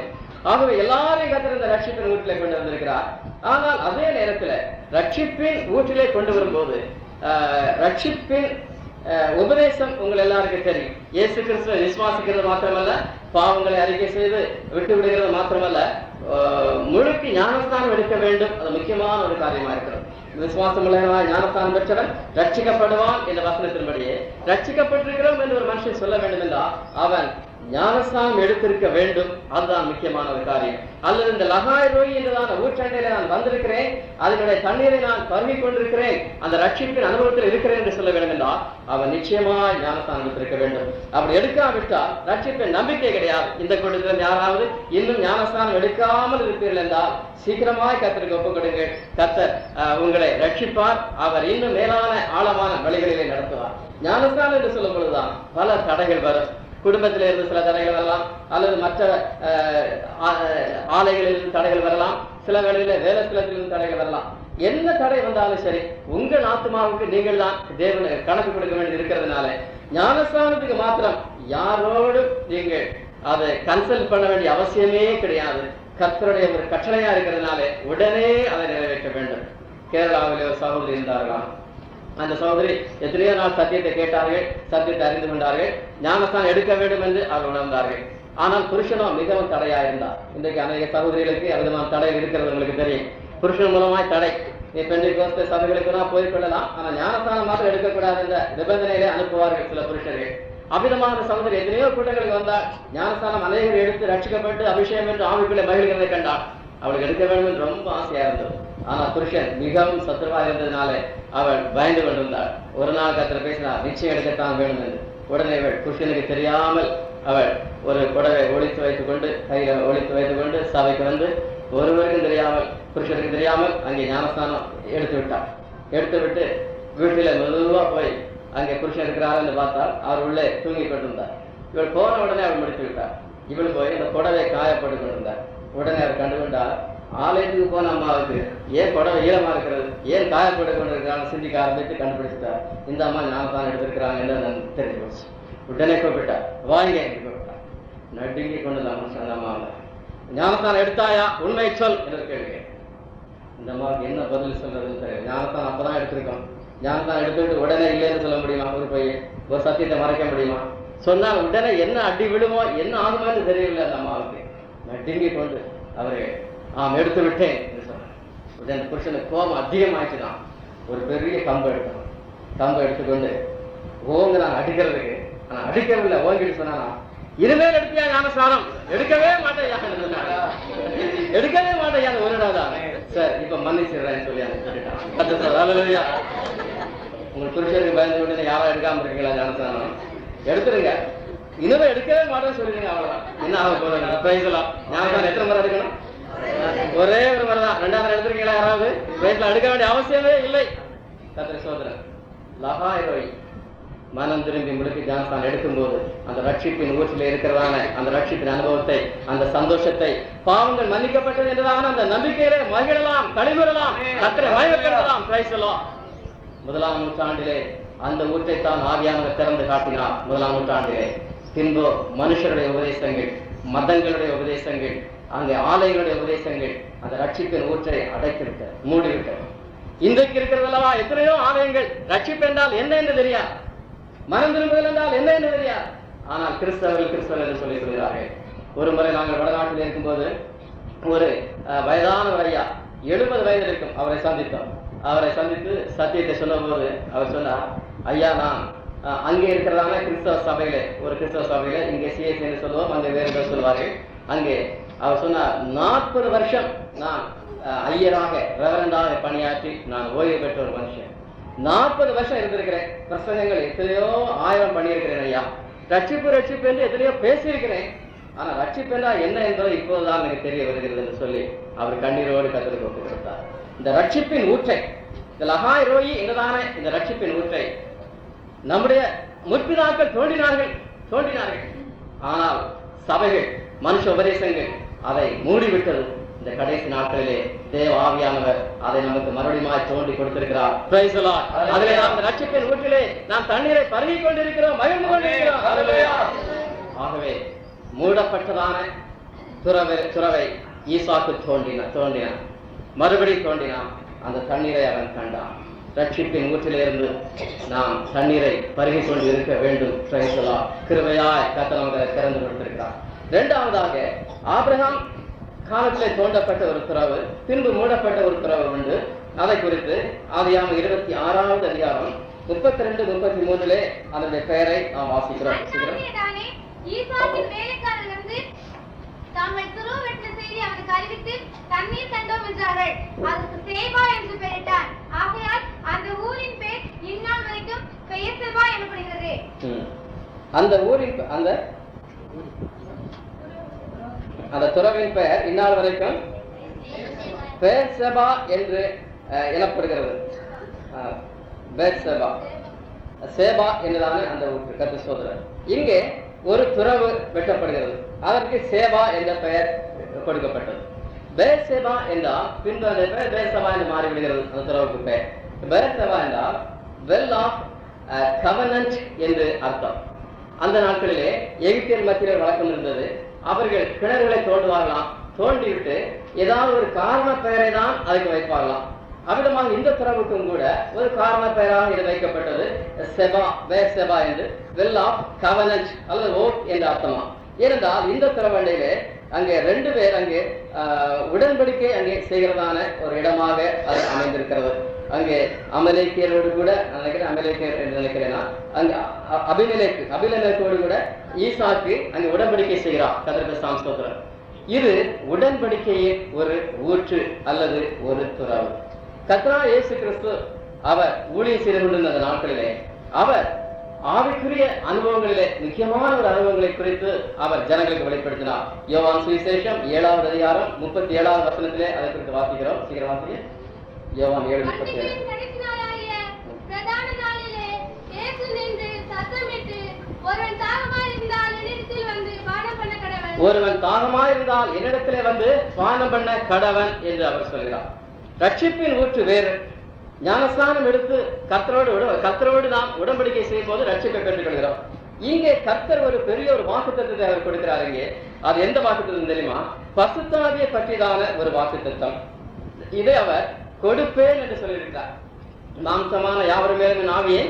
ஆகவே எல்லாரையும் கர்த்தர் இந்த ரட்சிப்பின் ஊற்றிலே கொண்டு வந்திருக்கிறார். ஆனால் அதே நேரத்தில் ரட்சிப்பின் ஊற்றிலே கொண்டு வரும்போது ரட்சிப்பின் உபதேசம் உங்கள் எல்லாருக்கும் தெரியும். இயேசு கிறிஸ்துவை விசுவாசிக்கிறது மாத்திரமல்ல, பாவங்களை அறிக்கை செய்து விட்டு விடுகிறது மாத்திரமல்ல, முழுக்கு ஞானஸ்தானம் எடுக்க வேண்டும். அது முக்கியமான ஒரு காரியமா இருக்கிறது. விசுவாசம் உள்ளவனாய் ஞானஸ்தானம் பெற்றவன் ரட்சிக்கப்படுவான் என்ற வசனத்தின்படியே ரட்சிக்கப்பட்டிருக்கிறோம் என்று ஒரு மனுஷன் சொல்ல வேண்டும் என்றால் அவன் ஞானஸ்தானம் எடுத்திருக்க வேண்டும். அதுதான் முக்கியமான ஒரு காரியம். அல்லது இந்த லகாய் ரோய் என்றதான ஊற்றண்டையில நான் வந்திருக்கிறேன், அதனுடைய தண்ணீரை நான் பருகிக் கொண்டிருக்கிறேன், அந்த ரட்சிப்பின் அனுபவத்தில் இருக்கிறேன் என்று சொல்ல வேண்டும் என்றால் அவன் நிச்சயமாய் ஞானஸ்தானம் எடுத்திருக்க வேண்டும். அப்படி எடுக்காவிட்டால் ரட்சிப்பின் நம்பிக்கை கிடையாது. இந்த கூட்டத்தில் யாராவது இன்னும் ஞானஸ்தானம் எடுக்காமல் இருப்பீர்கள் என்றால் சீக்கிரமாய் கர்த்தருக்கு ஒப்புக் கொடுங்க. கர்த்தர் உங்களை ரட்சிப்பார். அவர் இன்னும் மேலான ஆழமான வழிகளிலே நடத்துவார். ஞானஸ்தானம் என்று சொல்லும் பொழுதுதான் பல தடைகள் வரும். குடும்பத்தில இருந்து சில தடைகள் வரலாம், அல்லது மற்ற ஆலைகளிலிருந்து தடைகள் வரலாம், சில வேளையில வேலை ஸ்தலத்திலிருந்து தடைகள் வரலாம். என்ன தடை வந்தாலும் சரி, உங்கள் ஆத்மாவுக்கு நீங்கள் தான் தேவனை கணக்கு கொடுக்க வேண்டியது இருக்கிறதுனால ஞானஸ்தானத்துக்கு மாத்திரம் யாரோடு நீங்கள் அதை கன்சல்ட் பண்ண வேண்டிய அவசியமே கிடையாது. கர்த்தருடைய ஒரு கட்டளையா இருக்கிறதுனால உடனே அதை நிறைவேற்ற வேண்டும். கேரளாவிலே ஒரு சகோதரி இருந்தார்களாம். அந்த சகோதரி எத்தனையோ நாள் சத்தியத்தை கேட்டார்கள், சத்தியத்தை அறிந்து கொண்டார்கள், ஞானஸ்தானம் எடுக்க வேண்டும் என்று அவர்கள் உணர்ந்தார்கள். ஆனால் புருஷனும் மிகவும் தடையா இருந்தார். இன்றைக்கு அநேக சகோதரிகளுக்கு விதமான தடை இருக்கிறது உங்களுக்கு தெரியும். புருஷன் மூலமாய் தடை. நீ பெண்டெகோஸ்தே சபைகளுக்கு தான் போய்கொள்ளலாம், ஆனா ஞானஸ்தானம் மாத்திரம் எடுக்கக்கூடாது என்ற நிபந்தனையிலே அனுப்புவார்கள் சில புருஷர்கள். அமிதமான சகோதரி எத்தனையோ கூட்டங்களுக்கு வந்தால் ஞானஸ்தானம் அநேகர் எடுத்து ரட்சிக்கப்பட்டு அபிஷேகம் என்று ஆவிக்குள்ளே மகிழ்கிறதை கண்டாள். அவளுக்கு எடுக்க வேண்டும் என்று ரொம்ப ஆசையா இருந்தது. ஆனா புருஷன் மிகவும் சத்துருவா இருந்ததுனால அவள் பயந்து கொண்டிருந்தாள். ஒரு நாள் கர்த்தர் பேசினார், நிச்சயம் எடுக்கத்தான் வேண்டும் என்று. உடனே அவள் புருஷனுக்கு தெரியாமல் அவள் ஒரு புடவை ஒழித்து வைத்துக் கொண்டு கையில ஒழித்து வைத்துக் கொண்டு சபைக்கு வந்து ஒருவருக்கும் தெரியாமல் புருஷனுக்கு தெரியாமல் அங்கே ஞானஸ்தானம் எடுத்து விட்டாள். எடுத்து விட்டு வீட்டில மெதுவா போய் அங்கே புருஷன் இருக்கிறார் என்று பார்த்தால் அவர் உள்ளே தூங்கி கொண்டிருந்தார். இவள் போன உடனே அவள் முடித்து விட்டார். இவள் போய் இந்த புடவை காயப்பட்டு கொண்டிருந்தார். உடனே அவர் கண்டுகொண்டார், ஆலயத்துக்கு போன அம்மாவுக்கு ஏன் புடவை ஈரமா இருக்கிறது, ஏன் காயப்பட்டு கொண்டிருக்கிறான்னு சிந்திக்க ஆரம்பித்து கண்டுபிடிச்சிட்டார். இந்த அம்மா ஞானஸ்தானம் எடுத்திருக்கிறாங்க என்று தெரிஞ்சு போச்சு. உடனே கூப்பிட்டார், வாங்க என்று கூப்பிட்டார். நடுங்கி கொண்டுதான் அந்த அம்மாவை, ஞானஸ்தானம் எடுத்தாயா, உண்மை சொல் என்று கேட்கிறேன். இந்த அம்மாவுக்கு என்ன பதில் சொல்றதுன்னு தெரியும். ஞானஸ்தானம் அப்பதான் எடுத்திருக்கோம். ஞானஸ்தானம் எடுத்துக்கிட்டு உடனே இல்லைன்னு சொல்ல முடியுமா? ஒரு சத்தியத்தை மறைக்க முடியுமா? சொன்னா உடனே என்ன அடி விழுமோ என்ன ஆகுமான்னு தெரியல. அந்த அம்மாவுக்கு நடுங்கி கொண்டு அவரு எடுத்து விட்டேன் என்று சொன்னார். உடனே புருஷனுக்கு கோபம் அதிகமாயிடுச்சுதான். ஒரு பெரிய கம்பு எடுத்தான். கம்பை எடுத்துக்கொண்டு ஓங்க நான் அடிக்கிறதுக்கு, ஆனா அடிக்கவில்லை, ஓங்கிட்டு சொன்னா, இனிமேல் எடுத்தியா ஞானஸ்தானம்? எடுக்கவே மாட்டேயா, எடுக்கவே மாட்டேயா ஒரு இடம்தான். சார் இப்ப மன்னிச்சிடுறேன்னு சொல்லி சொல்லிட்டான். உங்களுக்கு புருஷனுக்கு பயந்து கொண்டு யாரா எடுக்காம இருக்கீங்களா ஞானஸ்தானம்? எடுத்துருங்க, இனிமே எடுக்கவே மாட்டேன்னு சொல்லிடுங்க, அவ்வளவுதான். என்ன ஆக போதும்? பிரைஸ்லாம் ஞானஸ்தானம் எத்தனை முறை எடுக்கணும்? ஒரே ஒரு முறை தான். ரெண்டாவது எடுத்துருக்கீங்களா யாராவது? பிரைஸ்லாம் எடுக்க வேண்டிய அவசியமே இல்லை. கர்த்தர் சோதரன் லகாய் மனம் திரும்பி முழுக்கி ஞானஸ்தானம் எடுக்கும்போது அந்த ரட்சிப்பின் ஊற்றில இருக்கிறதான அந்த ரட்சிப்பின் அனுபவத்தை, அந்த சந்தோஷத்தை, பாவங்கள் மன்னிக்கப்பட்டது என்றதான அந்த நம்பிக்கையிலே மகிழலாம், களிமறலாம், கர்த்தரை மகிழலாம். பிரைஸ்லாம் முதலாம் நூற்றாண்டிலே அந்த ஊற்றைத்தான் ஆவியானவர் திறந்து காட்டினார். முதலாம் நூற்றாண்டிலே பின்பு மனுஷருடைய உபதேசங்கள், மதங்களுடைய உபதேசங்கள், அங்கே ஆலயங்களுடைய உபதேசங்கள் அந்த ரட்சிப்பின் ஊற்றை அடைத்துவிட்ட மூடிவிட்டது. இன்றைக்கு இருக்கிறதல்லவா எத்தனையோ ஆலயங்கள் ரட்சிப்பு என்றால் என்ன என்று தெரியாது, மனம் திரும்புதல் என்றால் என்ன என்று தெரியாது. ஆனால் கிறிஸ்தவர்கள் என்று சொல்லி சொல்கிறார்கள். ஒரு முறை நாங்கள் வடநாட்டில் இருக்கும்போது ஒரு வயதான ஐயா, 70 வயதில் இருக்கும், அவரை சந்தித்தோம். அவரை சந்தித்து சத்தியத்தை சொன்ன போது அவர் சொன்னார், ஐயா நான் அங்கே இருக்கிறதான கிறிஸ்தவ சபையில, ஒரு கிறிஸ்தவ சபையில, இங்கே சிஎஸ்சி என்று சொல்லுவோம், அங்கே வேறு பேர் சொல்வார்கள். அங்கே அவர் சொன்னார், 40 வருஷம் நான் ஐயராக ரெவரண்டாக பணியாற்றி நான் ஓய்வு பெற்ற ஒரு மனுஷன். 40 வருஷம் இருந்திருக்கிறேன். பிரசங்கங்கள் எத்தனையோ 1000 பண்ணியிருக்கிறேன் ஐயா. ரட்சிப்பு என்று எத்தனையோ பேசியிருக்கிறேன். ஆனா ரட்சிப்பு என்றா என்ன என்பதை இப்போதுதான் எனக்கு தெரிய வருகிறது என்று சொல்லி அவர் கண்ணீரோடு கர்த்தருக்கு ஒப்புக் கொடுத்தார். இந்த ரட்சிப்பின் ஊற்றை, இந்த லகாய் ரோயி என்றதான இந்த ரட்சிப்பின் ஊற்றை நம்முடைய முற்பிதாக்கள் தோன்றினார்கள். ஆனால் சபைகள், மனுஷ உபதேசங்கள் அதை மூடிவிட்டது. இந்த கடைசி நாட்களிலே தேவ ஆவியானவர் அதை நமக்கு மறுபடியும் தோண்டி கொடுத்திருக்கிறார். அதிலே நாம் இந்த ரட்சிப்பின் ஊற்றிலே நாம் தண்ணீரை பருகிக் கொண்டிருக்கிறோம், மகிழ்ந்து கொண்டிருக்கிறோம். ஆகவே மூடப்பட்டதான துறவை ஈசாக்கு தோண்டினான், மறுபடி தோண்டினான். அந்த தண்ணீரை அவன் கண்டான். ரட்சிப்பின் ஊற்றிலிருந்து நாம் தண்ணீரை பருகிக் கொண்டு இருக்க வேண்டும். கிருபையாய் கர்த்தர் நமக்கு திறந்து கொடுத்திருக்கிறார். இரண்டாவதாக ஆபிரகாம் காலத்திலே தோண்டப்பட்ட ஒரு துறவு, பின்பு மூடப்பட்ட ஒரு துறவு உண்டு. அதை குறித்து ஆதியாகமம் 26வது அதிகாரம் 32, 33 அதனுடைய பெயரை நாம் வாசிக்கிறோம். தாங்கள் துருவ வெட்டின செய்தி அவனுக்கு அறிவித்து தண்ணீர் கண்டோம் என்றார்கள். அதற்கு சேபா என்று பெயரிட்டார். ஆகையால் அந்த ஊரின் பேர் இந்நாள் வரைக்கும் பெயர்செபா எனப்படுகிறது. அந்த ஊரின் அந்த துறவின் பெயர் இந்நாள் வரைக்கும் பெயர்செபா என்று எனப்படுகிறது. சேபா என்றதான அந்த ஊருக்கு கர்த்தர் சோதரர். இங்கே ஒரு துறவு வெட்டப்படுகிறது. அதற்கு சேபா என்ற பெயர் கொடுக்கப்பட்டது. பேர்செபா என்றால் பின்பு அந்த பெயர் பேர்செபா என்று மாறிவிடுகிறது. அந்த துறவுக்கு பெயர் பேர்செபா என்றால் வெல் ஆஃப் கவர்னன்ட் என்று அர்த்தம். அந்த நாட்களிலே எகிப்தியர் மத்தியில் வழக்கம் இருந்தது. அவர்கள் கிணறுகளை தோண்டுவார்களாம். தோண்டிவிட்டு ஏதாவது ஒரு காரண பெயரை தான் அதுக்கு வைப்பார்களாம். அவ்விதமாக இந்த துறவுக்கும் கூட ஒரு காரண பெயராக இது வைக்கப்பட்டது. செபா, பேர்செபா என்று வெல் ஆஃப் கவர்னன்ட் அல்லது ஓட் என்ற அர்த்தமா. ஏனென்றால் இந்த திறவண்டையிலே அங்கே 2 பேர் அங்கே உடன்படிக்கை அங்கே செய்கிறதான ஒரு இடமாக அது அமைந்திருக்கிறது. அங்கே அமலேக்கியரோடு கூட அமலேக்கியர் என்று நினைக்கிறேன்னா அங்கே அபிமெலேக்கோடு கூட ஈசாக்கு அங்கே உடன்படிக்கை செய்கிறார். கர்த்தருக்கு ஸ்தோத்திரம். இது உடன்படிக்கையின் ஒரு ஊற்று அல்லது ஒரு துறவு. கர்த்தராகிய இயேசு கிறிஸ்து அவர் ஊழியம் செய்து கொண்டிருந்த அந்த நாட்களிலே அவர் ஆவிக்குரிய அனுபவங்களிலே முக்கியமான ஒரு அனுபவங்களை குறித்து அவர் ஜனங்களுக்கு வெளிப்படுத்தினார். யோவான் சுவிசேஷம் 7வது அதிகாரம் 37வது வசனத்திலே அதை குறித்து வாசிக்கிறோம். சீக்கிரம் வாசிங்க. யோவான் 7:37. ஒருவன் தாகமாயிருந்தால் என்னிடத்திலே வந்து பானம் பண்ண கடவன் என்று அவர் சொல்கிறார். ரட்சிப்பின் ஊற்று வேறு. ஞானஸ்நானம் எடுத்து கர்த்தரோடு நாம் உடன்படிக்கை செய்யும் போது ரட்சிப்பை பெற்றுக் கொள்கிறோம். இங்கே கர்த்தர் ஒரு பெரிய ஒரு வாக்குத்தத்தத்தை அவர் கொடுக்கிறார். இங்கே அது எந்த வாக்குத்தத்தம் தெரியுமா? பரிசுத்த ஆவியை பற்றிதான ஒரு வாக்குத்தத்தம். இதை அவர் கொடுப்பேன் என்று சொல்லியிருக்கிறார். மாம்சமான யாவர் மேலும் ஆவியை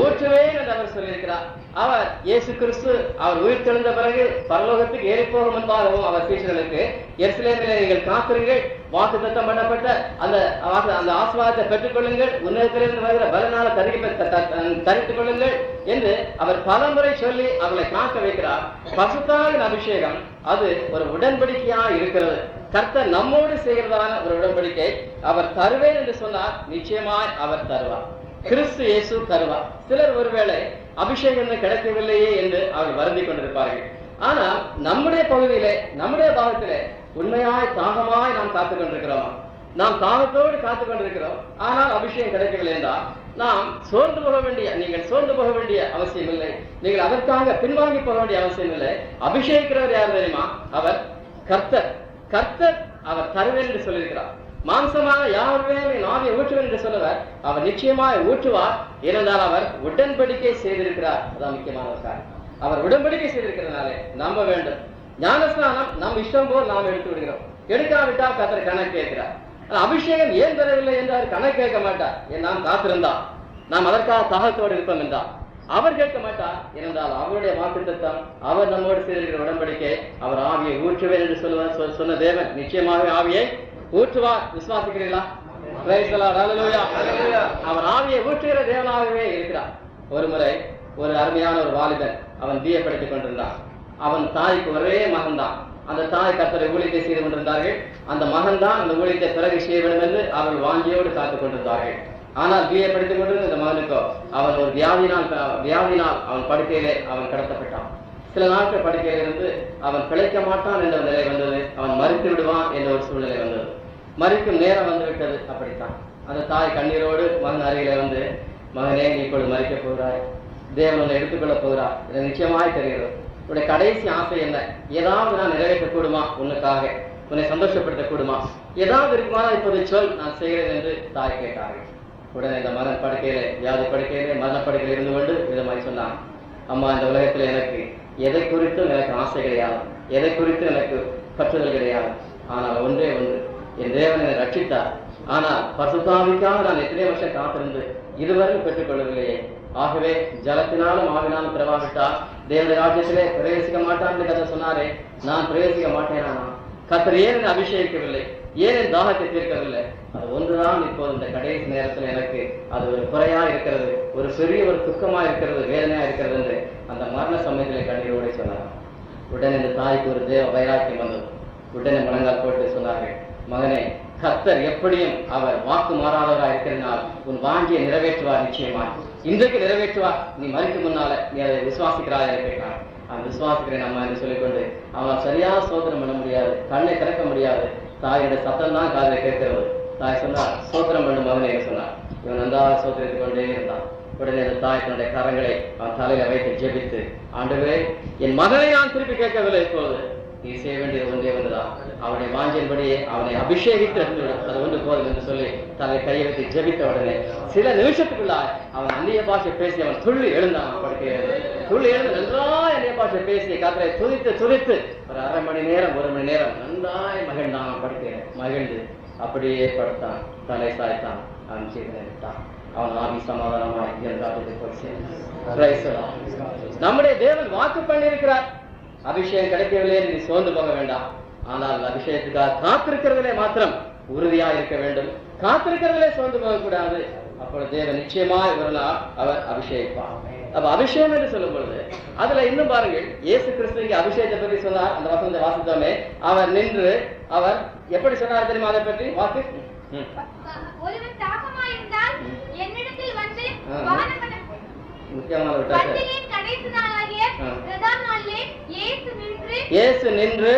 ஊற்றுவேன் என்று அவர் சொல்லியிருக்கிறார். அவர் இயேசு கிறிஸ்து அவர் உயிர் தெழுந்த பிறகு பரலோகத்துக்கு ஏறி போகும் முன்பாகவும் அவர் சீஷர்களுக்கு எருசலேமிலே நீங்கள் காத்திருங்கள், வாக்குத்தத்தம் பண்ணப்பட்ட அந்த ஆசீர்வாதத்தை பெற்றுக் கொள்ளுங்கள், உன்னதத்திலிருந்து வருகிற பலனால தரித்துக் கொள்ளுங்கள் என்று அவர் பலமுறை சொல்லி அவர்களை காக்க வைக்கிறார். பரிசுத்தாவின் அபிஷேகம் அது ஒரு உடன்படிக்கையா இருக்கிறது. கர்த்தர் நம்மோடு செய்கிறதான ஒரு உடன்படிக்கை. அவர் தருவேன் என்று சொன்னார், நிச்சயமாய் அவர் தருவார். கிறிஸ்து இயேசு தருவார். சிலர் ஒருவேளை அபிஷேகம் கிடைக்கவில்லையே என்று அவர்கள் வருந்தி கொண்டிருப்பார்கள். ஆனால் நம்முடைய பகுதியிலே, நம்முடைய பாகத்திலே உண்மையாய் தாகமாய் நாம் காத்துக் கொண்டிருக்கிறோமா? நாம் தாகத்தோடு காத்துக் கொண்டிருக்கிறோம். ஆனால் அபிஷேகம் கிடைக்கவில்லை என்றால் நாம் நீங்கள் சோர்ந்து போக வேண்டிய அவசியம் இல்லை. நீங்கள் அதற்காக பின்வாங்கி போக வேண்டிய அவசியம் இல்லை. அபிஷேகிக்கிறவர் யார் தெரியுமா? அவர் கர்த்தர். கர்த்தர் அவர் தருவேன் என்று சொல்லியிருக்கிறார். மாம்சமாக யாருமே ஆவியை ஊற்றுவேன் என்று சொல்லுவார். அவர் நிச்சயமாய் ஊற்றுவார். ஏனென்றால் அவர் உடன்படிக்கை செய்திருக்கிறார். அதான் முக்கியமான ஒரு காரணம். அவர் உடன்படிக்கை செய்திருக்கிறதுனாலே நம்ப வேண்டும். ஞானஸ்நானம் நம் இஷ்டம் போல் நாம் எடுத்து விடுகிறோம். எடுக்காவிட்டால் கர்த்தர் கணக்கு கேட்கிறார். அபிஷேகம் ஏன் பெறவில்லை என்று அவர் கணக்கு கேட்க மாட்டார். நாம் காத்திருந்தால், நாம் அதற்காக தாகத்தோடு இருப்போம் என்றால் அவர் கேட்க மாட்டார். ஏனென்றால் அவருடைய வாக்குத்தத்தம், அவர் நம்மோடு செய்திருக்கிற உடன்படிக்கை, அவர் ஆவியை ஊற்றுவேன் என்று சொன்ன தேவன் நிச்சயமாக ஆவியை ஊற்றுவார். விசுவாசிக்கிறீர்களா? அவர் ஆவியை ஊற்றுகிற தேவனாகவே இருக்கிறார். ஒரு முறை ஒரு அருமையான ஒரு வாலிபன், அவன் பிஏ படித்துக் கொண்டிருந்தான். அவன் தாய்க்கு ஒரே மகன் தான். அந்த தாய் கர்த்தரை ஊழியத்தை செய்து கொண்டிருந்தார்கள். அந்த மகன் தான் அந்த ஊழியத்தை பிறகு செய்ய வேண்டும் என்று அவர்கள் வாஞ்சியோடு காத்துக் கொண்டிருந்தார்கள். ஆனால் பிஏ படித்துக் கொண்டிருந்த இந்த மகனுக்கோ அவன் ஒரு வியாதினால் அவன் படுக்கையிலே அவன் கடத்தப்பட்டான். சில நாட்கள் படுக்கையிலிருந்து அவன் பிழைக்க மாட்டான் என்ற நிலை வந்தது. அவன் மறித்து விடுவான் என்ற ஒரு சூழ்நிலை வந்தது. மறிக்கும் நேரம் வந்து விட்டது. அப்படித்தான் அந்த தாய் கண்ணீரோடு மகன் அருகிலே வந்து, மகனே, நீ இப்பொழுது மறிக்க போகிறாய், தேவன் உன்னை எடுத்துக்கொள்ள போகிறார், இதை நிச்சயமாய் தெரிகிறது. உன்னுடைய கடைசி ஆசை என்ன? ஏதாவது நான் நிறைவேற்றக்கூடுமா? உன்னுக்காக உன்னை சந்தோஷப்படுத்தக்கூடுமா? ஏதாவது இருக்குமா? இப்போது சொல், நான் செய்கிறேன் என்று தாய் கேட்டார்கள். உடனே இந்த மகன் படுக்கையிலே, வியாதி படுக்கையிலே, மரணப்படுக்கையில் இருந்து கொண்டு விதமாய் சொன்னான், அம்மா, இந்த உலகத்தில் எனக்கு எதை குறித்தும் எனக்கு ஆசை கிடையாது, எதை குறித்தும் எனக்கு பற்றுதல் கிடையாது. ஆனால் ஒன்றே ஒன்று, என் தேவன் என்னை ரட்சித்தார். ஆனால் பரிசுத்தாவிக்காக நான் எத்தனை வருஷம் காத்திருந்து இதுவரை பெற்றுக் கொள்ளவில்லையே. ஆகவே ஜலத்தினாலும் ஆவினாலும் பிறவாவிட்டால் தேவனுடைய ராஜ்யத்திலே பிரவேசிக்க மாட்டான் என்று கதை சொன்னாரே, நான் பிரவேசிக்க மாட்டேனா? கர்த்தர் ஏன் என்னை அபிஷேகிக்கவில்லை? ஏன் என் தாகத்தை தீர்க்கவில்லை? அது ஒன்றுதான் இப்போது இந்த கடைசி நேரத்தில் எனக்கு அது ஒரு குறையா இருக்கிறது, ஒரு பெரிய ஒரு துக்கமா இருக்கிறது, வேதனையா இருக்கிறது என்று அந்த மரண சமயத்திலே கண்ணீரோடு சொன்னார். உடனே இந்த தாய்க்கு ஒரு தேவ வைராக்கியம் வந்தது. உடனே முழங்கால் போட்டு சொன்னார்கள், மகனே, கர்த்தர் எப்படியும் அவர் வாக்கு மாறாதவராக இருக்கிறதுனால் உன் வாஞ்சியை நிறைவேற்றுவார். நிச்சயமாக இன்றைக்கு நிறைவேற்றுவார். நீ மறிக்கும் முன்னால நீ அதை விசுவாசிக்கிறாய் என்று கேட்டார். அவன் விசுவாசிக்கிறேன் அம்மா என்று சொல்லிக்கொண்டு அவன் சரியாக சோதனம் பண்ண முடியாது, கண்ணை திறக்க முடியாது. தாயுடைய சத்தம் தான் காதில் கேட்கிறது. தாய் சொன்னார், சோதனம் பண்ணும் மகனே என்று சொன்னார். இவன் நன்றாக சோதரித்துக் கொண்டே இருந்தான். உடனே அந்த தாய் தன்னுடைய கரங்களை அவன் தலையில வைத்து ஜெபித்து, ஆண்டவரே, என் மகனை நான் திருப்பி கேட்கவில்லை, இப்போது நீ செய்ய வேண்டியது ஒன்றே ஒன்றுதான், அவனுடைய வாஞ்சியின்படியே அவனை அபிஷேகித்து அது ஒன்று போதும் என்று சொல்லி தன்னை கையை வைத்து ஜெபித்த உடனே சில நிமிஷத்துக்குள்ளாய் அவன் அந்நிய பாஷை பேசி அவன் துள்ளி எழுந்தான். படுக்கையிலிருந்து துள்ளி எழுந்து நன்றாய் அந்நிய பாஷை பேசி கர்த்தரை துதித்து ஒரு அரை மணி நேரம் 1 மணி நேரம் நன்றாய் மகிழ்ந்தான். படுக்கையில மகிழ்ந்து அப்படியே படுத்தான், தலை சாய்த்தான், அவன் செய்து விட்டான். அவன் ஆவி சமாதானமாய் நம்முடைய தேவன் வாக்கு பண்ணியிருக்கிறார். அபிஷேகம் கிடைக்கவில்லை நீ சோர்ந்து போக வேண்டாம். ஆனால் அபிஷேகத்துக்காக காத்திருக்கிறதிலே மாத்திரம் உறுதியா இருக்க வேண்டும். காத்திருக்கிறதிலே சோர்ந்து போகக்கூடாது. அப்பொழுது தேவன் நிச்சயமாய் ஒரு நாள் அவர் அபிஷேகிப்பார். அப்ப அபிஷேகம் என்று சொல்லும் பொழுது அதுல இன்னும் பாருங்கள், இயேசு கிறிஸ்து இங்கே அபிஷேகத்தை பற்றி சொன்னார். அந்த வசனத்தை வாசித்தோமே, அவர் நின்று அவர் எப்படி சொன்னார் தெரியுமா? அதை பற்றி வாசி. ஒருவன் தாகமாயிருந்தால் என்னிடத்தில் வந்து முக்கியமான கடைசி நாளாகிய பிரதான நாளிலே இயேசு நின்று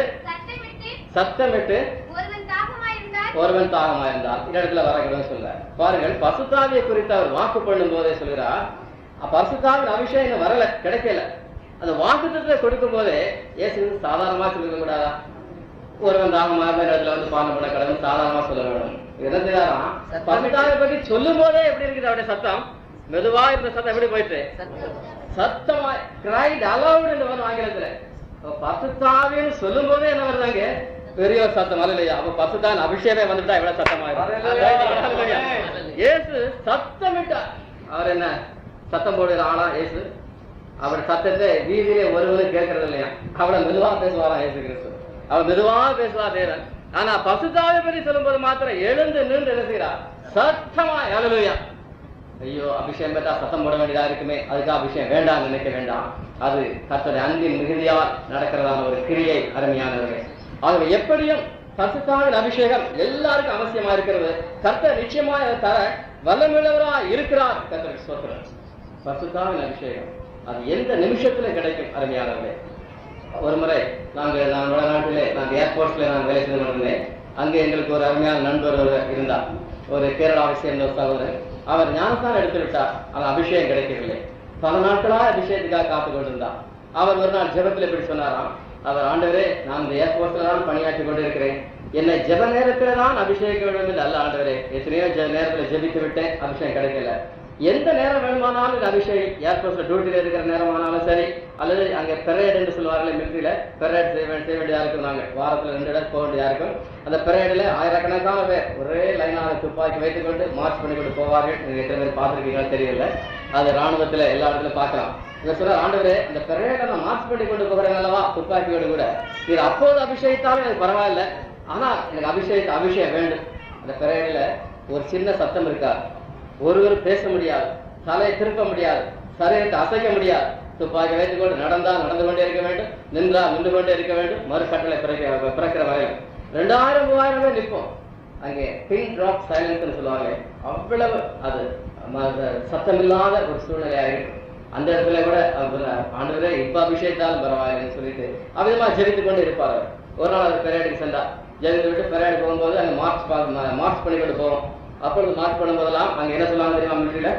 சத்தமிட்டு ஒருவன் தாகமாயிருந்தால் இடத்துல வரக்கூடாதுன்னு சொல்ற பாருங்கள். பசுத்தாவியை குறித்து அவர் வாக்கு பண்ணும் போதே சொல்கிறார், பரிசுத்தாவின் அபிஷேகம் வரல, கிடைக்கல. அந்த வாக்குத்தத்தை கொடுக்கும் போதே இயேசு சாதாரணமா சொல்லிக்க கூடாதா? ஒருவன் தாகமா இடத்துல வந்து பானம் பண்ண கடவுள் சாதாரணமா சொல்ல வேண்டும். என்ன செய்யறாராம்? பரிசுத்தாவை பற்றி சொல்லும் போதே எப்படி இருக்குது அவருடைய சத்தம்? மெதுவா இருந்த சத்தம் எப்படி போயிட்டு சத்தமா கிரைட் அலவுட் என்று வரும் ஆங்கிலத்துல. பரிசுத்தாவின்னு சொல்லும் போதே என்ன வருதாங்க? பெரிய ஒரு சத்தம் இல்லையா? அப்ப பரிசுத்தாவின் அபிஷேகம் வந்துட்டா எவ்வளவு சத்தமாயிரும். இயேசு சத்தமிட்டார். அவர் என்ன சத்தம் போடுற ஆனா இயேசு? அவர் சத்தத்தை வீதியிலே ஒருவரும் கேட்கறது இல்லையா? அவரை மெதுவா பேசுவாரா இயேசு கிறிஸ்து? அவர் மெதுவா பேசுவார் தேவன். ஆனா பசுத்தாவை பற்றி சொல்லும் போது மாத்திரம் எழுந்து நின்று என்ன செய்கிறார்? சத்தமா ஹல்லேலூயா. ஐயோ, அபிஷேகம் பெற்றா சத்தம் போட வேண்டியதா இருக்குமே, அதுக்கு அபிஷேகம் வேண்டாம் நினைக்க வேண்டாம். அது கர்த்தருடைய அன்பின் மிகுதியால் நடக்கிறதான ஒரு கிரியை. அருமையானவர்களே, ஆகவே எப்படியும் பசுத்தாவின் அபிஷேகம் எல்லாருக்கும் அவசியமா இருக்கிறது. கர்த்தர் நிச்சயமாக தர வல்லமுள்ளவரா இருக்கிறார். கர்த்தருக்கு ஸ்தோத்திரம். பசுத்தாவின் அபிஷேகம் அது எந்த நிமிஷத்துல கிடைக்கும். அருமையானவர்களே, ஒரு முறை நாங்கள் வடநாட்டிலே ஏர்போர்ட்ஸ்ல நான் வேலை செய்து கொண்டிருந்தேன். அங்கே எங்களுக்கு ஒரு அருமையான நண்பர் இருந்தார், ஒரு கேரளாவை சேர்ந்த ஒரு சகோதரர். அவர் ஞானஸ்தானம் எடுத்து விட்டார், ஆனால் அபிஷேகம் கிடைக்கவில்லை. பல நாட்களா அபிஷேகத்துக்காக காத்துக் கொண்டிருந்தார். அவர் ஒரு நாள் ஜெபத்தில் எப்படி சொன்னாராம், அவர் ஆண்டவரே, நான் இந்த ஏர்போர்ட்ல தான் பணியாற்றி கொண்டிருக்கிறேன், என்னை ஜெப நேரத்துல தான் அபிஷேகம் வேண்டும் என்று அல்ல ஆண்டவரே. எத்தனையோ நேரத்துல ஜெபித்து விட்டேன், அபிஷேகம் கிடைக்கல. எந்த நேரம் வேணுமானாலும் அபிஷேகம், ஏர்போர்ட்ல டியூட்டில இருக்கிற நேரமானாலும் சரி, அல்லது அங்க பெரேட் என்று சொல்லுவார்கள் மிலிட்டரியில, பெரேட் செய்ய வேண்டியதா இருக்கும். நாங்க வாரத்துல 2 இடம் போக வேண்டியதா இருக்கும். அந்த பெரேட்ல ஆயிரக்கணக்கான பேர் ஒரே லைனாக துப்பாக்கி வைத்துக் கொண்டு மார்ச் பண்ணி கொண்டு போவார்கள். நீங்க எத்தனை பேர் பார்த்துருக்கீங்கன்னு தெரியல, அது ராணுவத்துல எல்லா இடத்துலயும் பார்க்கலாம். இவர் சொல்ற, ஆண்டவரே, அந்த பெரேட நான் மார்ச் பண்ணி கொண்டு போகிறேன் அல்லவா துப்பாக்கியோடு கூட, இது அப்போது அபிஷேகித்தாலும் எனக்கு பரவாயில்ல, ஆனா எனக்கு அபிஷேகம் வேண்டும். அந்த பெரேடில ஒரு சின்ன சத்தம் இருக்காது, ஒருவர் பேச முடியாது, தலையை திருப்ப முடியாது, சரீரத்தை அசைக்க முடியாது. துப்பாக்கி வைத்துக் கொண்டு நடந்தால் நடந்து கொண்டே இருக்க வேண்டும், நின்றால் நின்று கொண்டே இருக்க வேண்டும். மறுக்கட்டளை பிறக்கிற வரையில் 2000-3000 பேர் நிற்போம். அங்கே பின் டிராப் சைலன்ஸ் சொல்லுவாங்க. அவ்வளவு அது சத்தமில்லாத ஒரு சூழ்நிலையா இருக்கும். அந்த இடத்துல கூட ஆண்டவரே இப்ப அபிஷேகத்தாலும் பரவாயில்லைன்னு சொல்லிட்டு அவிதமா ஜெபித்து கொண்டு இருப்பார். ஒரு நாள் அது பெரேடுக்கு சென்றார். ஜெபித்து விட்டு பெரேடு போகும்போது அங்கே மார்ச் பண்ணி கொண்டு போவோம். அப்பொழுது மார்ச் பண்ணும்போதெல்லாம் அங்க என்ன சொல்லுவாங்க தெரியுமா? மிலிட்டரியில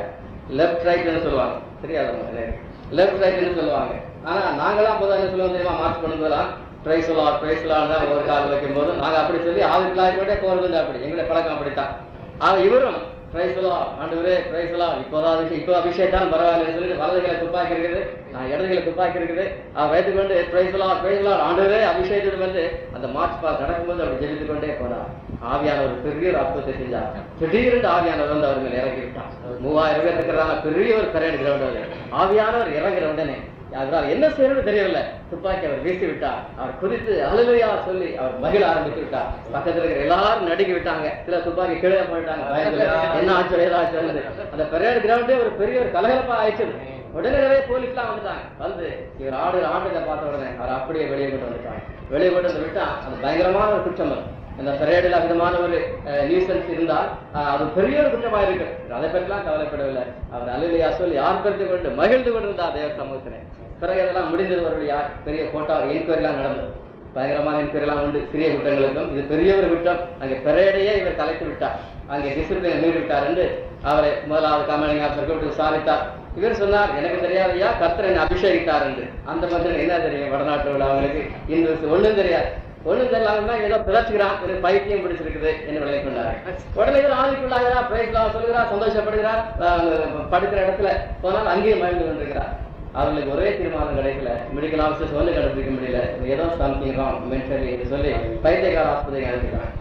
லெப்ட் ரைட்னு சொல்லுவாங்க. தெரியாத லெப்ட் ரைட்னு சொல்லுவாங்க. ஆனா நாங்களாம் போது என்ன சொல்லுவோம் தெரியுமா? மார்ச் பண்ணும்போதெல்லாம் பிரைஸ்லாம் தான் ஒரு கால் வைக்கும் போது நாங்க அப்படி சொல்லி ஆளுக்கே போறது. அப்படி எங்களுடைய பழக்கம் அப்படித்தான். இவரும் ஆண்டவரே பிரைஸ்லாம் இப்போ அபிஷேகம் பரவாயில்லைன்னு சொல்லிட்டு வலதுகளை துப்பாக்கி இருக்குது, இடதுகளை துப்பாக்கி இருக்குது, வைத்துக் கொண்டு பிரைஸ்லாம் ஆண்டவரே அபிஷேகத்துக்கு வந்து அந்த மார்ச் பாஸ் நடக்கும்போது அப்படி ஜெபித்து கொண்டே போனார். ஆவியானவர் பெரிய ஒரு அற்புதத்தை செஞ்சார். திடீர்னு ஆவியானவர் வந்து அவர் மேல் இறங்கி விட்டார். 3000 பேர் இருக்கிறாங்க, பெரிய ஒரு பெரேடு கிரவுண்ட். ஆவியானவர் இறங்குற உடனே அதனால் என்ன செய்யறது தெரியவில்லை, துப்பாக்கி அவர் வீசி விட்டார். அவர் குறித்து ஹல்லேலூயா சொல்லி அவர் மகிழ ஆரம்பித்து விட்டார். பக்கத்தில் இருக்கிற எல்லாரும் நடுங்கி விட்டாங்க. சில துப்பாக்கி கீழே போயிட்டாங்க. என்ன ஆச்சு ஏதாச்சு. அந்த பெரேடு கிரவுண்டே ஒரு பெரிய ஒரு கலகலப்பா ஆயிடுச்சு. உடனே நிறைய போலீஸ்லாம் வந்துட்டாங்க. வந்து இவர் ஆடுறதை பார்த்த உடனே அவர் அப்படியே வெளியே கொண்டு வந்துட்டாங்க. வெளியே கொண்டு வந்து விட்டா அது பயங்கரமான ஒரு குற்றம். அந்த பெரேடில் விதமான ஒரு நியூசன்ஸ் இருந்தால் அது பெரிய ஒரு குற்றமா இருக்கு. அதை பற்றிலாம் கவலைப்படவில்லை. அவர் ஹல்லேலூயா சொல்லி யார் பெருத்து கொண்டு மகிழ்ந்து கொண்டிருந்தார் தேவ சமூகத்திலே. பிறகு அதெல்லாம் முடிந்தது. யார் பெரிய போட்டோ என்கொயரிலாம் நடந்தது. பயங்கரமான என்கொயரிலாம் உண்டு சிறிய குற்றங்களுக்கும். இது பெரிய ஒரு குற்றம். அங்கே பெரேடையே இவர் கலைத்து விட்டார், அங்கே டிசிப்ளினை மீறி விட்டார் என்று அவரை முதலாவது கமாண்டிங் ஆஃபீஸர் விசாரித்தார். இவர் சொன்னார், எனக்கு தெரியாதையா கர்த்தர் என்னை அபிஷேகித்தார் என்று. அந்த மனுஷன் என்ன தெரியும்? வடநாட்டு உள்ளவங்களுக்கு இந்த ஒண்ணும் தெரியாது. ஒண்ணும் தெரியலாம ஏதோ பிழைச்சுக்கிறான், பைத்தியம் பிடிச்சிருக்குது என்று விளை கொண்டாரு. உடனே ஆளுக்குள்ளாகிறா, பிரைஸ்லாம் சொல்லுகிறார், சந்தோஷப்படுகிறார். படுக்கிற இடத்துல போனால் அங்கேயும் மகிழ்ந்து கொண்டிருக்கிறார். அவர்களுக்கு ஒரே தீர்மானம் கிடைக்கல. மெடிக்கல் ஆஃபீஸர்ஸ் வந்து கண்டுபிடிக்க முடியல, ஏதோ சம்திங் ராங் மென்டலி என்று சொல்லி பைத்தியக்கார ஆஸ்பத்திரி அனுப்பிக்கிறாங்க.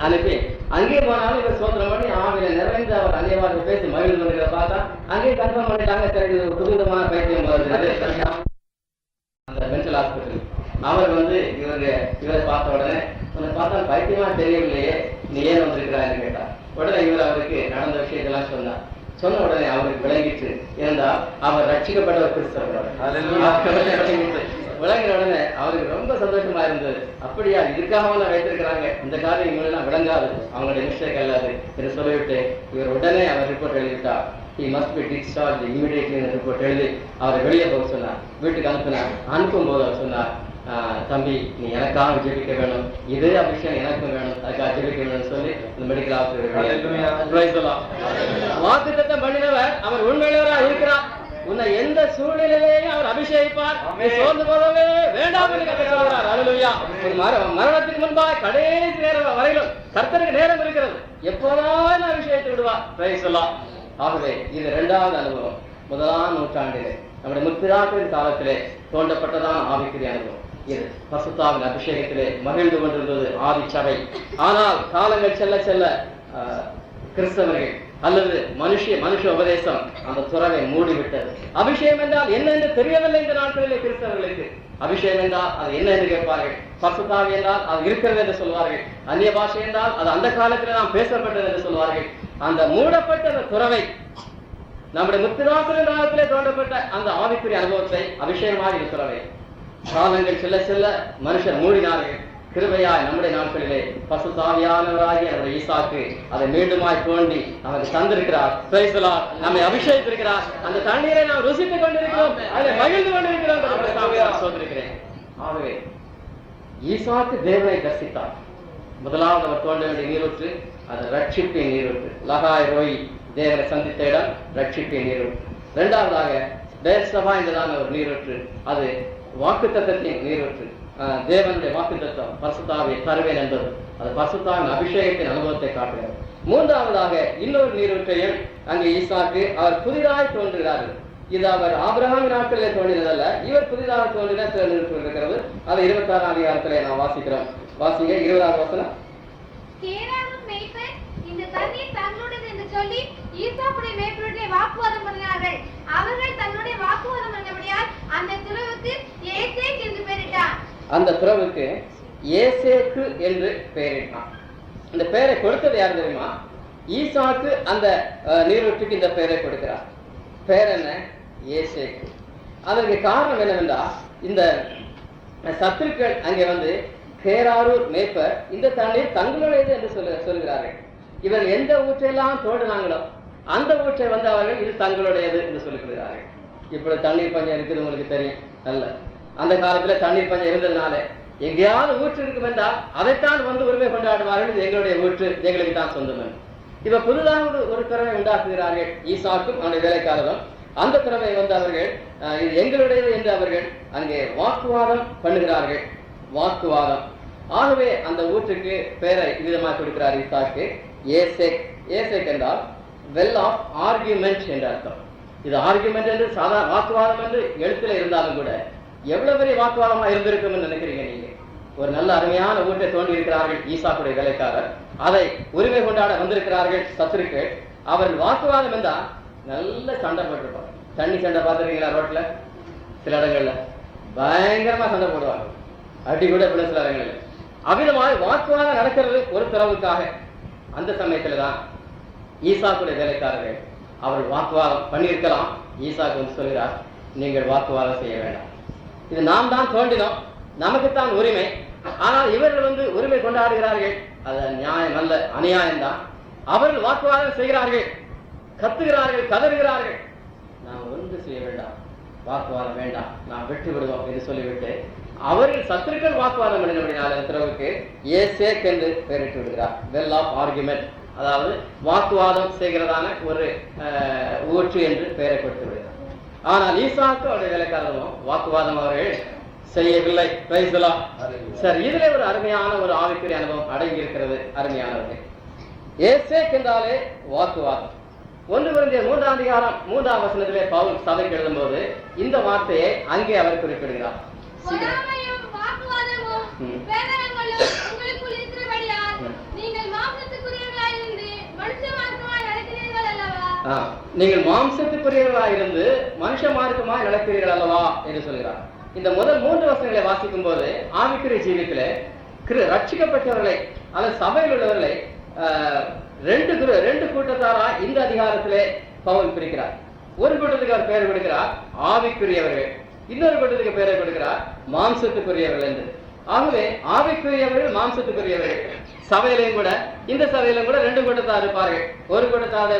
அனுப்பி அங்கே போனாலும் இவர் சோதனை பண்ணி ஆவில நிறைந்து அவர் அந்நியவாக பேசி மகிழ்ந்து கொண்டிருக்கிற பார்த்தா அங்கேயும் கன்ஃபார்ம் பண்ணிட்டாங்க, சரி புதுவிதமான பைத்தியம் வருது அந்த மென்டல் ஆஸ்பத்திரி. அவர் இவரை பார்த்த உடனே, உன்னை பார்த்தா பைத்தியமா தெரியவில்லையே, நீ ஏன் வந்திருக்கிறான்னு கேட்டார். உடனே இவர் அவருக்கு நடந்த விஷயத்தெல்லாம் சொன்னார். சொன்ன உடனே அவருக்கு விளங்கிட்டு இருந்தா அவர் ரட்சிக்கப்பட்ட ஒரு கிறிஸ்தவர். விளங்கின உடனே அவருக்கு ரொம்ப சந்தோஷமா இருந்தது. அப்படியா, இதுக்காக வைத்திருக்கிறாங்க, இந்த காரியம் இவங்களெல்லாம் விளங்காது, அவங்களுடைய மிஸ்டேக் அல்லாது என்று சொல்லிவிட்டு இவர் உடனே அவர் ரிப்போர்ட் எழுதிவிட்டார். He must be discharged immediately report எழுதி அவரை வெளியே போக சொன்னார். வீட்டுக்கு அனுப்பினார். அனுப்பும் போது அவர் சொன்னார், தம்பி நீ எனக்காக ஜெபிக்க வேணும், இதே அபிஷேகம் எனக்கும் வேணும், அதுக்காக ஜெபிக்க வேணும்னு சொல்லி இந்த மெடிக்கல் ஆஃபீஸர் வாக்குத்தத்தம் பண்ணினவர் அவர் உண்மையிலவராக இருக்கிறார். உன்னை எந்த சூழ்நிலையிலேயும் அவர் அபிஷேகிப்பார், சோர்ந்து போகவே வேண்டாம் என்று சொல்கிறார். அல்லேலூயா. மரணத்துக்கு முன்பாக கடைசி நேரம் வரையிலும் கர்த்தருக்கு நேரம் இருக்கிறது, எப்போதான் அபிஷேகித்து விடுவார். பிரைஸ் எல்லாம். ஆகவே இது இரண்டாவது அனுபவம். முதலாம் நூற்றாண்டிலே நம்முடைய முற்பிதாக்களின் காலத்திலே தோண்டப்பட்டதான் ஆவிக்குரிய அனுபவம். இது பரிசுத்தாவின் அபிஷேகத்திலே மகிழ்ந்து கொண்டிருந்தது ஆதி சபை. ஆனால் காலங்கள் செல்ல செல்ல கிறிஸ்தவர்கள் அல்லது மனுஷ உபதேசம் அந்த துறவை மூடிவிட்டது. அபிஷேகம் என்றால் என்ன என்று தெரியவில்லை இந்த நாட்களிலே கிறிஸ்தவர்களுக்கு. அபிஷேகம் என்றால் அது என்ன என்று கேட்பார்கள். பரிசுத்தாவி என்றால் அது இருக்கிறது என்று சொல்வார்கள். அந்நிய பாஷை என்றால் அது அந்த காலத்தில் நாம் பேசப்பட்டது என்று சொல்வார்கள். அந்த மூடப்பட்ட அந்த துறவை நம்முடைய முற்பிதாக்களின் காலத்திலே தோண்டப்பட்ட அந்த ஆவிக்குரிய அனுபவத்தை அபிஷேகமாக இருக்கிறவை காலங்கள் செல்ல செல்ல மனுஷர் மூடினார்கள். கிருபையாய் நம்முடைய நாட்களிலே பரிசுத்தாவியானவராகிய நம்முடைய ஈசாக்கு அதை மீண்டுமாய் தோண்டி நமக்கு தந்திருக்கிறார். நம்மை அபிஷேகித்திருக்கிறார். அந்த தண்ணீரை நாம் ருசித்துக் கொண்டிருக்கிறோம், அதை மகிழ்ந்து கொண்டிருக்கிறோம். சொல்லிருக்கிறேன். ஆகவே ஈசாக்கு தேவனை தரிசித்தார். முதலாவது அவர் தோண்ட வேண்டிய நீரூற்று அது ரட்சிப்பின் நீரூற்று. லகாய் ரோய் தேவனை சந்தித்த இடம் ரட்சிப்பின் நீரூற்று. இரண்டாவதாக பேர்சபா என்றதான ஒரு நீரூற்று, அது வாக்குத்தத்தத்தின் நீரூற்று. தேவனுடைய வாக்குத்தத்தம் பரிசுத்தாவை தருவேன் என்பது அது பரிசுத்தாவின் அபிஷேகத்தின் அனுபவத்தை காட்டுகிறது. மூன்றாவதாக இன்னொரு நீரூற்றையும் அங்கே ஈசாக்கு அவர் புதிதாக தோன்றுகிறார்கள். இது அவர் ஆபிரகாம் நாட்களிலே தோன்றினதல்ல, இவர் புதிதாக தோன்றின சில நீரூற்று இருக்கிறது. அதை 26ஆம் அதிகாரத்திலே நாம் வாசிக்கிறோம். வாசிங்க 20வது வசனம். இந்த தண்ணீர் தங்களுடையது என்று சொல்லி ஈசாக்குடைய மேய்ப்பருடைய வாக்குவாதம் பண்ணினார்கள். அவர்கள் தன்னுடைய வாக்குவாதம் பண்ணபடியால் அந்த துறவுக்கு ஏசேக் என்று பெயரிட்டார். அந்த துறவுக்கு ஏசேக்கு என்று பெயரிட்டான். இந்த பெயரை கொடுத்தது யார் தெரியுமா? ஈசாக்கு அந்த நீரூற்றுக்கு இந்த பெயரை கொடுக்கிறார். பெயர் என்ன? ஏசேக்கு. அதற்கு காரணம் என்னவென்றால் இந்த சத்துருக்கள் அங்கே கேராரூர் மேய்ப்பர் இந்த தண்ணீர் தங்களுடையது என்று சொல்கிறார்கள். இவர் எந்த ஊற்றையெல்லாம் தோண்டினாங்களோ அந்த ஊற்றை அவர்கள் இது தங்களுடையது என்று சொல்லிவிடுகிறார்கள். இப்படி தண்ணீர் பஞ்சம் இருக்குது, உங்களுக்கு தெரியும். அல்ல, அந்த காலத்துல தண்ணீர் பஞ்சம் இருந்ததுனால எங்கேயாவது ஊற்று இருக்கும் என்றால் அதைத்தான் உரிமை கொண்டாடுவார்கள். இது எங்களுடைய ஊற்று, எங்களுக்கு தான் சொந்தம். இப்ப புதிதாக ஒரு துறவை உண்டாக்குகிறார்கள். ஈசாக்கும் அவனுடைய வேலைக்காரரும் அந்த துறவை அவர்கள் இது எங்களுடையது என்று அவர்கள் அங்கே வாக்குவாதம் பண்ணுகிறார்கள். வாக்குவாதம். ஆகவே அந்த ஊற்றுக்கு பெயரை விதமாக கொடுக்கிறார் ஈசாக்கு, ஏசேக். ஏசேக் என்றால் வெல் ஆஃப் ஆர்கியூமெண்ட் என்ற அர்த்தம். இது ஆர்கியூமெண்ட் என்று சாதாரண வாக்குவாதம் என்று எழுத்துல இருந்தாலும் கூட எவ்வளவு பெரிய வாக்குவாதமா இருந்திருக்கும் நினைக்கிறீங்க நீங்க? ஒரு நல்ல அருமையான ஊற்றை தோண்டி இருக்கிறார்கள் ஈசாக்குடைய வேலைக்காரர், அதை உரிமை கொண்டாட வந்திருக்கிறார்கள் சத்துருக்கள். அவர்கள் வாக்குவாதம் என்றா நல்ல சண்டை போட்டிருப்பாங்க. தண்ணி சண்டை பார்த்துருக்கீங்களா? ரோட்ல சில இடங்கள்ல பயங்கரமா சண்டை போடுவாங்க, அடி கூட சில இடங்கள்ல அவ்விதமாக வாக்குவாதம் நடக்கிறது ஒரு துறவுக்காக. அந்த சமயத்துல தான் ஈசாக்குடைய வேலைக்காரர்கள் அவர்கள் வாக்குவாதம் பண்ணியிருக்கலாம். ஈசாக்கு சொல்கிறார், நீங்கள் வாக்குவாதம் செய்ய வேண்டாம், இது நாம் தான் தோண்டினோம், நமக்குத்தான் உரிமை. ஆனால் இவர்கள் உரிமை கொண்டாடுகிறார்கள், அது நியாயம் அல்ல, அநியாயம்தான். அவர்கள் வாக்குவாதம் செய்கிறார்கள், கத்துகிறார்கள், கதறுகிறார்கள். நாம் ஒன்று செய்ய வேண்டாம், வாக்குவாதம் வேண்டாம், நாம் வெற்றி விடுவோம் என்று சொல்லிவிட்டு அவர்கள் சத்துருக்கள் வாக்குவாதம் பண்ணினால உத்தரவுக்கு ஏசேக் என்று பெயரிட்டு விடுகிறார். வெல் ஆஃப் ஆர்குமெண்ட், அதாவது வாக்குவாதம் செய்கிறதான ஒரு ஊற்று என்று பெயரை கொடுத்து விடுகிறார். ஆனால் ஈசாக்கு அவருடைய வேலைக்காரரும் வாக்குவாதம் அவர்கள் செய்யவில்லை. சார், இதுல ஒரு அருமையான ஒரு ஆவிக்குரிய அனுபவம் அடங்கி இருக்கிறது. அருமையானவர்கள், ஏசேக் என்றாலே வாக்குவாதம். 1 கொரிந்தியர் 3ஆம் அதிகாரம் 3ஆம் வசனத்திலே பவுல் சபைக்கு எழுதும்போது இந்த வார்த்தையை அங்கே அவர் குறிப்பிடுகிறார். நீங்கள் மாம்சத்துக்குரியவர்களாக இருந்து மனுஷ மார்க்கமாய் நடக்கிறீர்கள் அல்லவா என்று சொல்கிறார். இந்த முதல் 3 வசனங்களை வாசிக்கும் போது ஆவிக்குரிய ஜீவியத்தில ரட்சிக்கப்பட்டவர்களை அல்லது சபையில் உள்ளவர்களை ரெண்டு கூட்டத்தாரா இந்த அதிகாரத்திலே பவுல் பிரிக்கிறார். ஒரு கூட்டத்துக்கு அவர் பெயர் கொடுக்கிறார் ஆவிக்குரியவர்கள், இன்னொரு கூட்டத்துக்கு பெயரை கொடுக்கிறார் மாம்சத்துக்குரியவர்கள் என்று. ஆகவே ஆவிக்குரியவர்கள் மாம்சத்துக்குரியவர்கள். சபையிலையும் கூட இந்த சபையிலும் கூட 2 கூட்டத்தார் இருப்பார்கள். ஒரு கூட்டத்தார்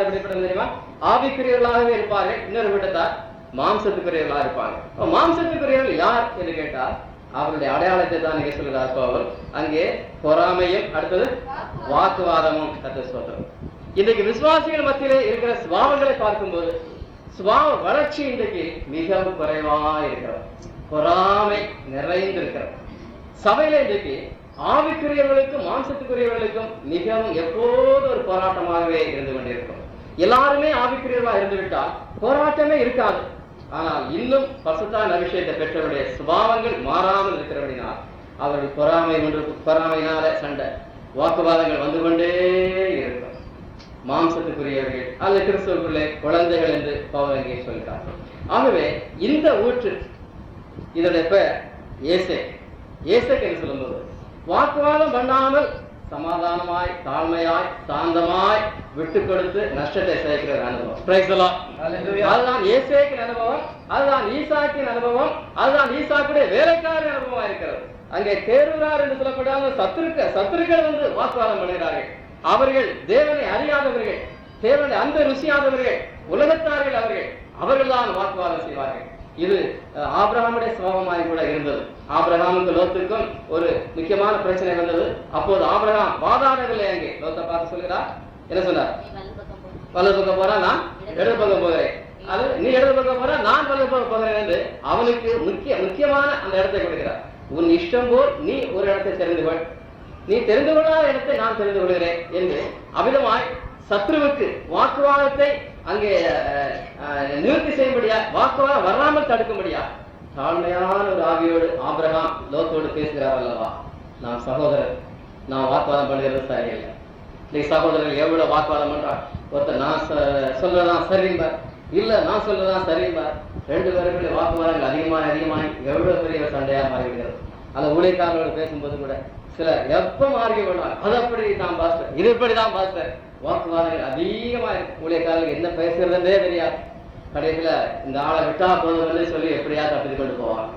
எப்படிப்பட்டது தெரியுமா? ஆவிக்குரியவர்களாகவே இருப்பார்கள். இன்னொரு கூட்டத்தார் மாம்சத்துக்குரியவர்களாக இருப்பாங்க. மாம்சத்துக்குரியவர்கள் யார் என்று கேட்டால் அவருடைய அடையாளத்தை தான் இங்கே சொல்கிறார் பவுல். அங்கே பொறாமையும் அடுத்தது வாக்குவாதமும் கர்த்தர். இன்றைக்கு விசுவாசிகள் மத்தியிலே இருக்கிற சுபாவங்களை பார்க்கும்போது சுபாவ வளர்ச்சி இன்றைக்கு மிகவும் குறைவா இருக்கிறது. பொறாமை நிறைந்து இருக்கிறது சபையில. இன்றைக்கு ஆவிக்குரியவர்களுக்கும் மாம்சத்துக்குரியவர்களுக்கும் மிகவும் எப்போது ஒரு போராட்டமாகவே இருந்து கொண்டிருக்கும். எல்லாருமே ஆவிக்குரியவர்களாக இருந்து விட்டால் போராட்டமே இருக்காது. ஆனால் இன்னும் பசுத்தான அபிஷேகத்தை பெற்றவருடைய சுபாவங்கள் மாறாமல் இருக்கிறபடினால் அவர்கள் பொறாமையினால சண்டை வாக்குவாதங்கள் வந்து கொண்டே இருக்கும். மாம்சத்துக்குரியவர்கள் அல்லது கிறிஸ்துவுக்குள்ளே குழந்தைகள் என்று பவுல் இங்கே சொல்கிறார்கள். ஆகவே இந்த ஊற்று இதனுடைய பெயர் ஏசேக் என்று சொல்லும்போது வாக்குவாதம் பண்ணாமல் சமாதானமாய் தாழ்மையாய் சாந்தமாய் விட்டு கொடுத்து நஷ்டத்தை சேர்க்கிற அனுபவம். அதுதான் ஏசேக்கின் அனுபவம், அதுதான் ஈசாக்கின் அனுபவம், அதுதான் ஈசாக்குடைய வேலைக்காரர் அனுபவமா இருக்கிறது. அங்கே தேர்வுறார் என்று சொல்லப்படாத சத்துருக்கள் வந்து வாக்குவாதம் பண்ணுகிறார்கள். அவர்கள் தேவனை அறியாதவர்கள், தேவனை அந்த ருசியாதவர்கள், உலகத்தார்கள் அவர்கள் தான் வாக்குவாதம் செய்வார்கள். இது ஆபிரகாமுடைய சுபாவமாய் கூட இருந்தது. ஆபிரகாமுக்கு லோத்துக்கும் ஒரு முக்கியமான பிரச்சனை வந்தது. அப்போது ஆபிரகாம் வாதாடவில்லை. அங்கே லோத்தை பார்த்து சொல்கிறார், என்ன சொன்னார்? வலது பக்கம் போறா, நான் இடது பக்கம் போகிறேன். அது நீ இடது பக்கம் போறா, நான் வலது பக்கம் போகிறேன் என்று அவனுக்கு முக்கியமான அந்த இடத்தை கொடுக்கிறார். உன் இஷ்டம் போல் நீ ஒரு இடத்தை தெரிந்து கொள், நீ தெரிந்து கொள்ளாத இடத்தை நான் தெரிந்து கொள்கிறேன் என்று அவிதமாய் சத்ருவுக்கு வாக்குவாதத்தை அங்கே நிவர்த்தி செய்யும்படியா, வாக்குவாதம் வராமல் தடுக்கும்படியா தாழ்மையான ஒரு ஆவியோடு ஆபிரகாம் லோத்தோடு பேசுகிறார் அல்லவா? நாம் சகோதரர், நான் வாக்குவாதம் பண்ணுகிறது சரியில்லை. இன்னைக்கு சகோதரர்கள் எவ்வளவு வாக்குவாதம் பண்றார். ஒருத்தர் நான் சொல்றதான் சரிம்பார், இல்ல நான் சொல்றதான் சரிம்பார். 2 பேருக்குள்ள வாக்குவாதங்கள் அதிகமாய் எவ்வளவு பெரிய சண்டையா மாறிவிடுகிறது. அந்த ஊழியக்காரர்களோடு பேசும்போது கூட சிலர் எப்ப மாறி பண்ணுவாங்க, அது அப்படி தான் பாஸ்டர், இது இப்படிதான் பாஸ்டர். வாக்குவாதங்கள் அதிகமா ஊழியக்காரர்கள் என்ன பேசுறதுன்றே தெரியாது. கடைசியில இந்த ஆளை விட்டா போதும் சொல்லி எப்படியா தப்பித்து கொண்டு போவாங்க.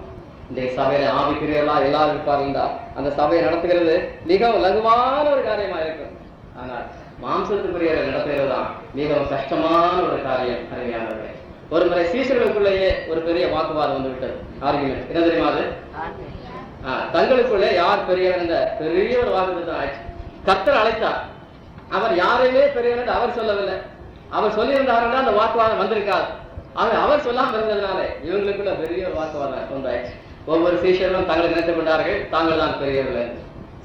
இந்த சபையில ஆவிக்குரியவர்களா எல்லாரும் இருப்பாருந்தா அந்த சபையை நடத்துகிறது மிகவும் லகுவான ஒரு காரியமா இருக்கும். ஆனால் மாம்சத்துக்குரிய நடத்துகிறது தான் மிகவும் கஷ்டமான ஒரு காரியம். அருமையானவர்களே, ஒரு முறை சீசர்களுக்குள்ளேயே ஒரு பெரிய வாக்குவாதம் வந்து விட்டது. ஆர்குமெண்ட் என்ன தெரியுமா? அது தங்களுக்குள்ளே யார் பெரியவர் என்ற பெரிய ஒரு வாக்குவாதம் ஆயிடுச்சு. கர்த்தர் அழைத்தார். அவர் யாரையுமே பெரியவர் என்று அவர் சொல்லவில்லை. அவர் சொல்லியிருந்தாருன்னா அந்த வாக்குவாதம் வந்திருக்காது. அவர் சொல்லாமல் இருந்ததுனால இவங்களுக்குள்ள பெரிய ஒரு வாக்குவாதம் உண்டாயிடுச்சு. ஒவ்வொரு சீஷர்களும் தங்களை நினைத்துக் கொண்டார்கள் தாங்கள் தான் பெரியவர்கள்.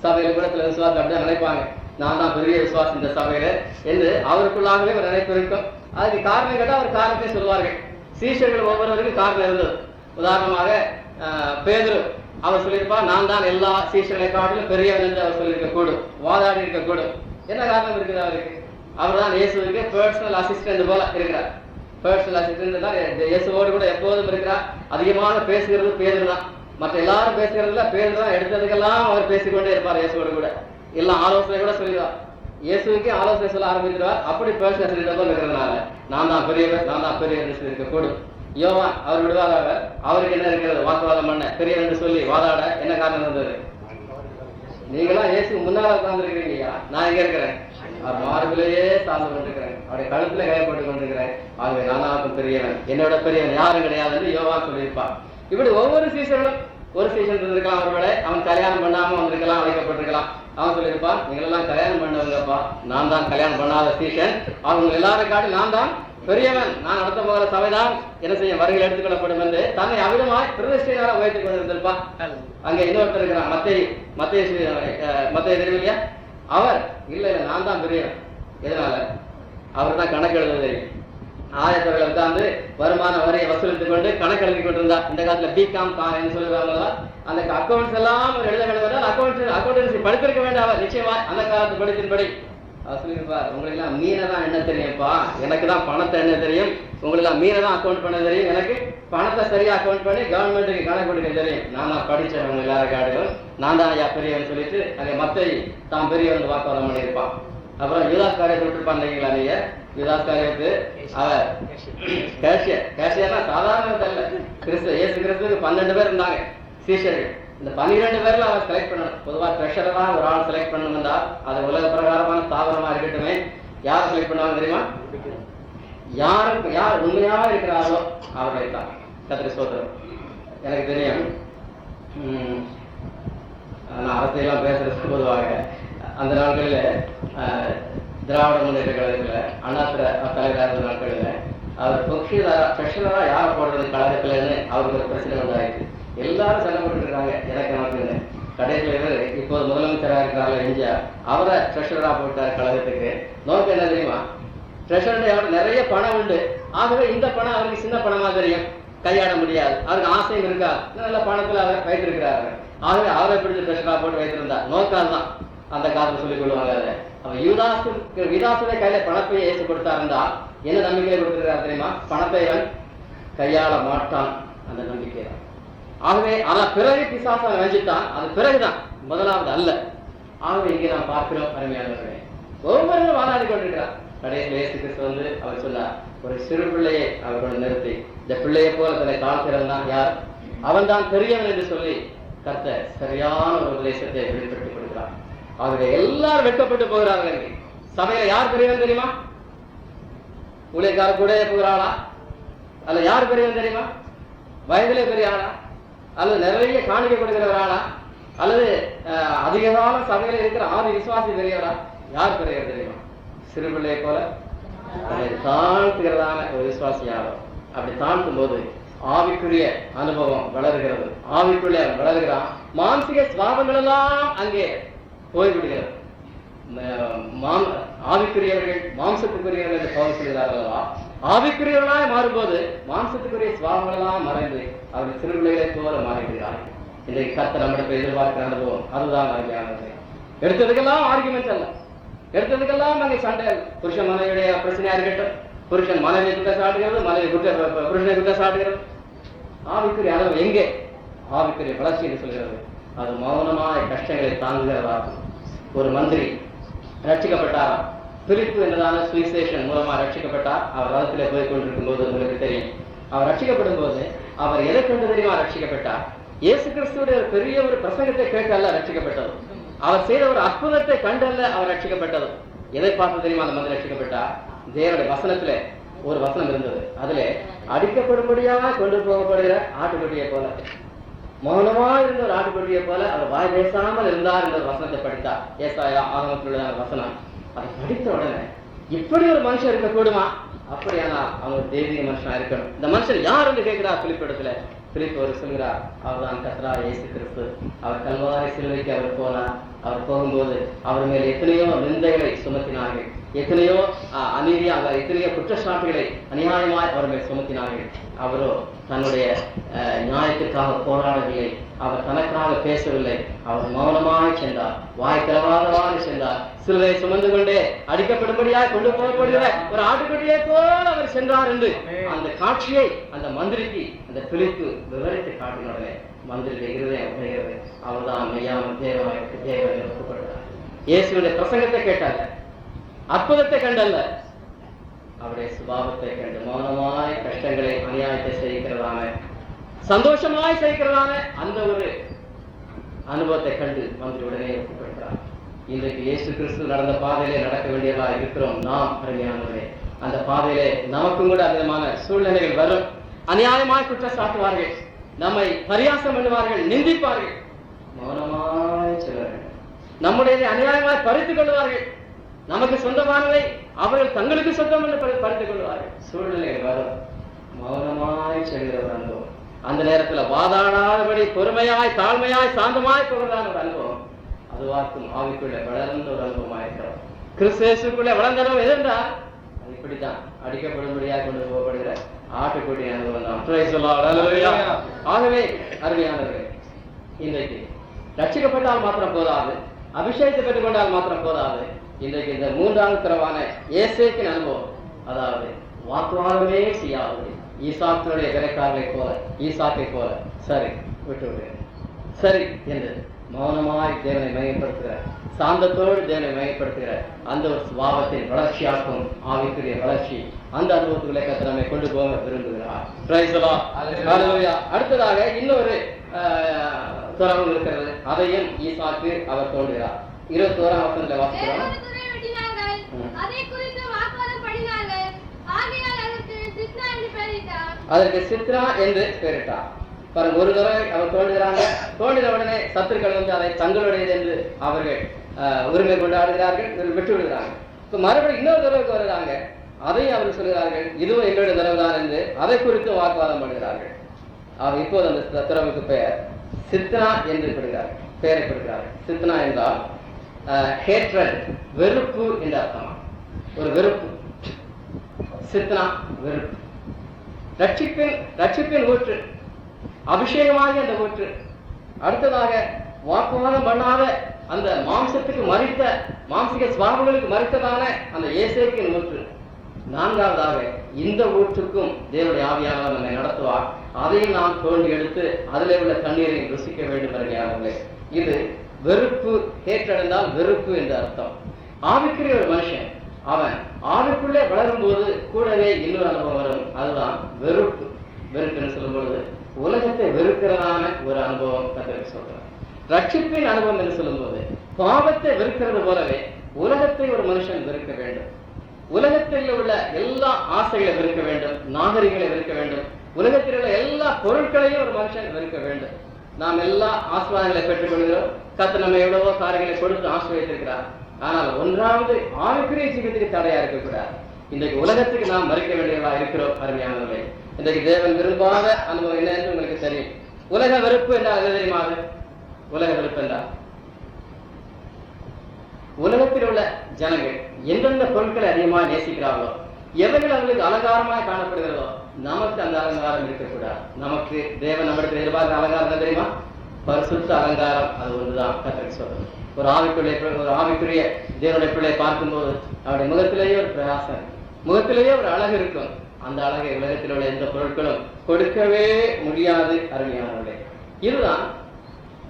சபையில கூட சில விசுவாசம் அப்படிதான் நினைப்பாங்க, நான் தான் பெரிய விசுவாசம் இந்த சபையில என்று அவருக்குள்ளாகவே ஒரு நினைப்பு இருக்கும். அதுக்கு காரணம் கேட்டால் அவர் காரணத்தை சொல்வார்கள். சீஷர்கள் ஒவ்வொருவருக்கும் காரணம் இருந்தது. உதாரணமாக பேதுரு அவர் சொல்லியிருப்பார், நான் தான் எல்லா சீஷர்களை காட்டிலும் பெரியவர் என்று அவர் சொல்லியிருக்க கூடும், வாதாடி இருக்கக்கூடும். என்ன காரணம் இருக்குது அவருக்கு? அவர் தான் இயேசுவுக்கு பர்சனல் அசிஸ்டன்ட் போல இருக்கிறார். பர்சனல் அசிஸ்டன்ட் தான் இயேசுவோடு கூட எப்போதும் இருக்கிறார். அதிகமாக பேசுகிறது பேதுரு தான். மற்ற எல்லாரும் பேசுகிறதுல பேதுரு தான் எடுத்ததுக்கெல்லாம் அவர் பேசிக்கொண்டே இருப்பார். இயேசுவோடு கூட எல்லாம் ஆலோசனை கூட சொல்லிடுவார். இயேசுவுக்கே ஆலோசனை சொல்ல ஆரம்பிச்சிருவார். அப்படி பர்சனல் அசிஸ்டன்ட் போல இருக்கிறதுனால நான் தான் பெரியவர் சொல்லியிருக்க கூடும். யோவான் அவர் விடுவார். அவருக்கு என்ன இருக்கிறது? வாக்குவாதம் பண்ண பெரியவர் என்று சொல்லி வாதாட என்ன காரணம் இருந்தது? நீங்களாம் இயேசு முன்னால உட்கார்ந்துருக்கிறீங்க, நான் எங்க இருக்கிறேன்? அவர் மார்பிலேயே சார்ந்து கொண்டிருக்கிறேன், அவருடைய கழுத்துல கைப்பட்டு கொண்டிருக்கிறேன். ஆகவே நானாக்கும் பெரியவன், என்னோட பெரியவன் யாரும் கிடையாது என்று யோவான் சொல்லியிருப்பார். இப்படி ஒவ்வொரு சீசனும் ஒரு சீசன் இருந்திருக்கலாம். ஒருவேளை அவன் கல்யாணம் பண்ணாம வந்திருக்கலாம், அழைக்கப்பட்டிருக்கலாம். அவன் சொல்லியிருப்பான், நீங்களெல்லாம் கல்யாணம் பண்ணவங்கப்பா, நான் தான் கல்யாணம் பண்ணாத சீசன், அவங்க எல்லாரும் காட்டி நான் தான் பெரியவன், நான் நடத்த போகிற சபைதான் என்ன செய்ய வருகையில் எடுத்துக்கொள்ளப்படும் என்று தன்னை அவிதமாய் பிரதிஷ்டையாக உயர்த்தி கொண்டிருந்திருப்பா. அங்க இன்னொருத்தர் இருக்கிறான், மத்திய தெரிவில்லையா? அவர் இல்ல நான் தான் பெரியவன். எதனால? அவர் தான் கணக்கு எழுதுவது. ஆயத்தவர்கள் உட்கார்ந்து வருமான வரியை வசூலித்துக் கொண்டு கணக்கு எழுதி கொண்டிருந்தார். இந்த காலத்துல பிகாம் சொல்லுவாங்களா, அந்த அக்கௌண்ட்ஸ் எல்லாம் ஒரு எழுத வேண்டும். அக்கௌண்டன்சி படித்திருக்க வேண்டாம் அவர் நிச்சயமா அந்த காலத்து படித்தின்படி. அவர் சொல்லியிருப்பா, உங்களுக்கெல்லாம் மீனை தான் என்ன தெரியும்ப்பா, எனக்கு தான் பணத்தை என்ன தெரியும், உங்களெல்லாம் மீனை தான் அக்கௌண்ட் பண்ண தெரியும், எனக்கு பணத்தை சரியா அக்கௌண்ட் பண்ணி கவர்மெண்ட்டுக்கு கணக்கு கொடுக்க தெரியும், நான் தான் படித்தேன் உங்க எல்லாரும் காடுகளும், நான் தான் ஐயா பெரியவன் சொல்லிட்டு அங்கே மத்தை தான் பெரியவன் வாக்குவாதம் பண்ணியிருப்பான். அப்புறம் யூதாஸ் காரியத்தை விட்டுருப்பான் இல்லைங்களா நீங்க, யூதாஸ் காரியத்து அவர் கேஷியர்னா சாதாரண தெரியல, இயேசு கிறிஸ்துக்கு 12 பேர் இருந்தாங்க சீஷர்கள். இந்த 12 பேர்ல அவர் செலக்ட் பண்ணணும். பொதுவாக ட்ரெஷரா ஒரு ஆள் செலக்ட் பண்ணணும்னா அது உலக பிரகாரமான ஸ்தாபனமா இருக்கட்டுமே, யார் செலக்ட் பண்ணுவாங்க தெரியுமா? யார் உண்மையாக இருக்கிறாரோ அவர்களை தான். கத்திரி சோதரம் எனக்கு தெரியும். நான் அரசியலாம் பேசுறது பொதுவாக அந்த நாட்களில் திராவிட முன்னேற்ற கழகத்தில் அண்ணா தலைவராக இருந்த நாட்களில் அவர் ட்ரெஷரா யாரை போடுறது கழகத்துலன்னு அவருக்கு ஒரு பிரச்சனை உண்டாயிருக்கு. எல்லாரும் சண்டை போட்டு இருக்காங்க எனக்கு நமக்குன்னு. கடைசியில் இப்போது முதலமைச்சராக இருக்கிறாங்க எம்ஜிஆர், அவரை ட்ரெஷரா போட்டார் கழகத்துக்கு. நோக்கம் என்ன தெரியுமா? ட்ரெஷர் நிறைய பணம் உண்டு, ஆகவே இந்த பணம் அவருக்கு சின்ன பணமா தெரியும், கையாட முடியாது, அவருக்கு ஆசையும் இருக்காது, நல்ல பணத்துல அவர் வைத்திருக்கிறாரு. ஆகவே அவரை பிடிச்சி ட்ரெஷரா போட்டு வைத்திருந்தார். நோக்கால் தான் அந்த காலத்தை சொல்லிக் கொள்வாங்க. அதை அவன் யூதாசுடைய கையில பணத்தை ஏசு கொடுத்தாருந்தா என்ன நம்பிக்கையை கொடுத்திருக்கிறார் தெரியுமா? பணத்தை அவன் கையாள மாட்டான், அந்த நம்பிக்கை தான். ஆகவே ஆனா பிறகு பிசாசம் நினைச்சிட்டான், அது பிறகுதான், முதலாவது அல்ல. ஆகவே இங்கே நாம் பார்க்கிறோம் அருமையானவர்களே, ஒவ்வொருவரும் வாதாடி கொண்டிருக்கிறார். கடைசியில் இயேசு கிறிஸ்து அவர் சொன்னார், ஒரு சிறு பிள்ளையை அவர் கொண்டு நிறுத்தி, இந்த பிள்ளையை போல தன்னை தாழ்த்திறந்தான் யார், அவன் தான் பெரியவன் என்று சொல்லி கர்த்தர் சரியான ஒரு உபதேசத்தை வெளிப்படுத்தி கொடுக்கிறார். ஆகவே எல்லாரும் வெட்கப்பட்டு போகிறார்கள். சபையில யார் பெரியவன் தெரியுமா? ஊழியக்கார கூட போகிறாளா? அல்ல யார் பெரியவன் தெரியுமா? வயதிலே பெரிய ஆளா? அல்லது நிறைய காணிக்கை கொடுக்கிறவராளா? அல்லது அதிகமான சபையில இருக்கிற ஆதி விசுவாசி பெரியவரா? யார் பெரியவர் தெரியுமா? சிறு பிள்ளையை போல அதை தாழ்த்துகிறதான ஒரு விசுவாசியாகும். அப்படி தாழ்த்தும் போது ஆவிக்குரிய அனுபவம் வளர்கிறது. ஆவிக்குரிய வளர்கிறான், மானசிக சுவாபங்கள் எல்லாம் அங்கே போய்விடுகிறது. ஆவிக்குரியவர்கள் மாம்சத்துக்குரியவர்கள் என்று பவுல் சொல்கிறார்களா? ஆவிக்குரியவர்களாய் மாறும்போது மாம்சத்துக்குரிய சுவாபங்கள் எல்லாம் மறைந்து அவர்கள் சிறு பிள்ளைகளை போல மாறிவிடுகிறார்கள். இன்றைக்கு கர்த்தர் நம்மிடத்தில் எதிர்பார்க்கிற அனுபவம் அதுதான் அருமையானது. எடுத்ததுக்கெல்லாம் ஆர்குமெண்ட் அல்ல, எடுத்ததுக்கெல்லாம் அங்கே சண்டை அல்ல. புருஷன் மனைவியுடைய பிரச்சனையா இருக்கட்டும், புருஷன் மனைவி குற்றம் சாட்டுகிறது, மனைவி புருஷனை குற்றம் சாட்டுகிறது. ஆவிக்குரிய அளவு எங்கே? ஆவிக்குரிய வளர்ச்சி என்று சொல்கிறது. அது மௌனமாய் கஷ்டங்களை தாங்குகிறதாகும். ஒரு மந்திரி ரட்சிக்கப்பட்டாராம். பிலிப்பு என்றதான சுவிசேஷன் மூலமா ரட்சிக்கப்பட்டார். அவர் ரதத்திலே போய் கொண்டிருக்கும் போது உங்களுக்கு தெரியும், அவர் ரட்சிக்கப்படும் போது அவர் எதை கண்டு தெரியுமா ரட்சிக்கப்பட்டார்? இயேசு கிறிஸ்துடைய ஒரு பெரிய ஒரு பிரசங்கத்தை கேட்டல்ல ரட்சிக்கப்பட்டது. அவர் செய்த ஒரு அற்புதத்தை கண்டல்ல அவர் ரட்சிக்கப்பட்டது. எதை பார்த்து தெரியுமா அந்த மந்திரி ரட்சிக்கப்பட்டார்? தேவனுடைய வசனத்துல ஒரு வசனம் இருந்தது, அதுல அடிக்கப்படும்படியாக கொண்டு போகப்படுகிற ஆட்டுக்குட்டியை போல, மௌனமா இருந்த ஒரு ஆட்டுக்குட்டியை போல அவர் வாய் பேசாமல் இருந்தார் என்ற வசனத்தை படித்தார். ஏசாயா ஆகமத்தில் உள்ள வசனம். அதை படித்த உடனே இப்படி ஒரு மனுஷன் இருக்க கூடுமா? அப்படியானா அவங்க தெய்வீக மனுஷனா இருக்கணும். இந்த மனுஷன் யார் என்று கேட்கிறார் பிலிப்பு இடத்துல. பிலிப்பு அவர் சொல்கிறார், அவர் தான் கர்த்தராகிய இயேசு கிறிஸ்து. அவர் கல்வாரி சிலுவைக்கு அவர் போனார். அவர் போகும்போது அவர் மேல் எத்தனையோ நிந்தைகளை சுமத்தினார்கள், எத்தனையோ அநீதியாக எத்தனையோ குற்றச்சாட்டுகளை அநியாயமாய் அவர் மேல் சுமத்தினார்கள். அவரோ தன்னுடைய நியாயத்திற்காக போராடவில்லை, அவர் தனக்காக பேசவில்லை. அவர் மௌனமாய் சென்றார், வாய் திறவாதவாறு சென்றார். சிலுவை சுமந்து கொண்டே அடிக்கப்படும்படியாக கொண்டு போகப்படுகிற ஒரு ஆட்டுக்குட்டியை போல அவர் சென்றார் என்று அந்த காட்சியை அந்த மந்திரிக்கு அந்த பிலிப்பு விவரித்து காட்டினோடனே மந்திரியுடைய இருதயம் உடைகிறது. அவர்தான் மெய்யான தேவனை ஒப்புக்கொண்டார். இயேசுடைய பிரசங்கத்தை கேட்டாங்க, அற்புதத்தை கண்டல்ல, அவருடைய சுபாவத்தை கண்டு மௌனமாய் கஷ்டங்களை அநியாயத்தை செய்கிறதான சந்தோஷமாய் செய்கிறதான அந்த ஒரு அனுபவத்தை கண்டு மந்திரி உடனே ஒப்புக்கொண்டார். இன்றைக்கு இயேசு கிறிஸ்து நடந்த பாதையிலே நடக்க வேண்டியதா இருக்கிறோம் நாம் அருமையானவரே. அந்த பாதையிலே நமக்கும் கூட விதமான சூழ்நிலைகள் வரும். அநியாயமாய் குற்றம் சாட்டுவார்கள், நம்மை பரியாசம் பண்ணுவார்கள், நிந்திப்பார்கள். மௌனமாய் செல்வார்கள். நம்முடைய அநியாயமாய் பறித்துக் கொள்வார்கள். நமக்கு சொந்தமானதை அவர்கள் தங்களுக்கு சொந்தம் என்று பறித்துக் கொள்வார்கள். சூழ்நிலைகள் வரும். மௌனமாய் செல்கிற ஒரு அனுபவம். அந்த நேரத்தில் வாதாடாதபடி பொறுமையாய் தாழ்மையாய் சாந்தமாய் போகிறதான ஒரு அனுபவம். அதுவாக்கும் ஆவிக்குள்ள வளர்ந்த ஒரு அனுபவமாயிருக்கிறோம். கிறிஸ்துவுக்குள்ள வளர்ந்தனும் எதென்றால் அது இப்படித்தான் அடிக்கப்படும்படியாக கொண்டு போகப்படுகிற ஆட்டுக்குட்டி அனுபவம் தான். ஆகவே அருமையானவர்கள், இன்றைக்கு ரட்சிக்கப்பட்டால் மாத்திரம் போதாது, அபிஷேகத்தை பெற்றுக் கொண்டால் மாத்திரம் போதாது, இன்றைக்கு இந்த மூன்றாவது தரவான ஏசேக்கின் அனுபவம், அதாவது வாக்குவாதமே செய்யாது ஈசாக்கினுடைய வேலைக்காரர்களை போல, ஈசாக்கை போல சரி விட்டு விடுகிறேன் சரி என்று மௌனமாய் தேவனை மையப்படுத்துகிற, சாந்தத்தோடு தேவனை மையப்படுத்துகிற அந்த ஒரு சுபாவத்தின் வளர்ச்சியாக்கும் ஆவிக்குரிய வளர்ச்சி, அந்த அனுபவத்துக்களை கர்த்தர் நம்மை கொண்டு போக விரும்புகிறார். Praise the Lord. ஹல்லேலூயா. அடுத்ததாக இன்னொரு துறவு இருக்கிறது. அதையும் ஈசாக்கு அவர் தோன்றுகிறார். 21ஆம் வசனத்தில் வாசிக்கிறோம். அதற்கு சித்ரா என்று பெயரிட்டார். பாருங்க, ஒரு தடவை அவர் தோன்றுகிறாங்க. தோன்றின உடனே சத்துருக்கள் வந்து அதை தங்களுடையது என்று அவர்கள் உரிமை கொண்டாடுகிறார்கள், விட்டு விடுகிறாங்க. இப்போ மறுபடியும் இன்னொரு தடவைக்கு வருகிறாங்க. அதையும் அவர்கள் சொல்கிறார்கள், இதுவும் எங்களுடைய தடவை தான் என்று அதை குறித்து வாக்குவாதம் பண்ணுகிறார்கள். அவர் இப்போது அந்த துறவுக்கு பெயர் சித்னா என்று பெயரை கொடுக்கிறார்கள். சித்னா என்றால் ஹேட்ரட், வெறுப்பு என்ற அர்த்தமா, ஒரு வெறுப்பு. சித்னா வெறுப்பு. ரட்சிப்பின் ஊற்று, அபிஷேகமாகி அந்த ஊற்று. அடுத்ததாக வாக்குவாதம் பண்ணாத அந்த மாம்சத்துக்கு மறித்த, மாம்சிக சுவாபங்களுக்கு மறித்ததான அந்த ஏசேக்கின் ஊற்று. நான்காவதாக இந்த ஊற்றுக்கும் தேவனுடைய ஆவியானவர் நம்மை நடத்துவார். அதையும் நாம் தோண்டி எடுத்து அதிலே உள்ள தண்ணீரை ருசிக்க வேண்டும் என்கிறார்களே. இது வெறுப்பு. ஹேட்ரட் வெறுப்பு என்ற அர்த்தம். ஆவிக்குரிய ஒரு மனுஷன் அவன் ஆவிக்குள்ளே வளரும் போது கூடவே இன்னொரு அனுபவம் வரும். அதுதான் வெறுப்பு. வெறுப்புன்னு சொல்லும் பொழுது உலகத்தை வெறுக்கிறதான ஒரு அனுபவம் கர்த்தர் சொல்றார். ரட்சிப்பின் அனுபவம் என்று சொல்லும் போது பாவத்தை வெறுக்கிறது போலவே உலகத்தை ஒரு மனுஷன் வெறுக்க வேண்டும். உலகத்தில் உள்ள எல்லா ஆசைகளை வெறுக்க வேண்டும், நாகரிகளை வெறுக்க வேண்டும், உலகத்தில் உள்ள எல்லா பொருட்களையும் ஒரு மனுஷன் வெறுக்க வேண்டும். நாம் எல்லா ஆசீர்வாதங்களை பெற்றுக் கொள்கிறோம். கர்த்தர் நம்ம எவ்வளவோ காரியங்களை கொடுத்து ஆசீர்வதித்திருக்கிறார். ஆனால் ஒன்றாவது ஆவிக்குரிய ஜீவிதத்துக்கு தடையா இருக்கக்கூடாது. இன்றைக்கு உலகத்துக்கு நாம் மறுக்க வேண்டியவா இருக்கிறோம். அருமையானவர்களே, இன்றைக்கு தேவன் விரும்பாத அனுபவம் என்ன என்று உங்களுக்கு தெரியும். உலக வெறுப்பு என்றால் தெரியுமா? உலக வெறுப்பு என்றால் உலகத்தில் உள்ள ஜனங்கள் எந்தெந்த பொருட்களை அதிகமாக நேசிக்கிறார்களோ, எவைகள் அவர்களுக்கு அலங்காரமாக காணப்படுகிறதோ, நமக்கு அந்த அலங்காரம் இருக்கக்கூடாது. நமக்கு தேவன் நம்மளுக்கு எதிர்பார்க்கிற அலங்காரம் தான் தெரியுமா? பரிசுத்த அலங்காரம். அது ஒன்றுதான் கர்த்தர் சொல்றது. ஒரு ஆவிக்குரிய தேவனுடைய பிள்ளை பார்க்கும்போது அவருடைய முகத்திலேயே ஒரு பிரகாசம், முகத்திலேயே ஒரு அழகு இருக்கும். அந்த அழகை உலகத்தில் உள்ள எந்த பொருட்களும் கொடுக்கவே முடியாது. அருமையானவர்களே, இதுதான்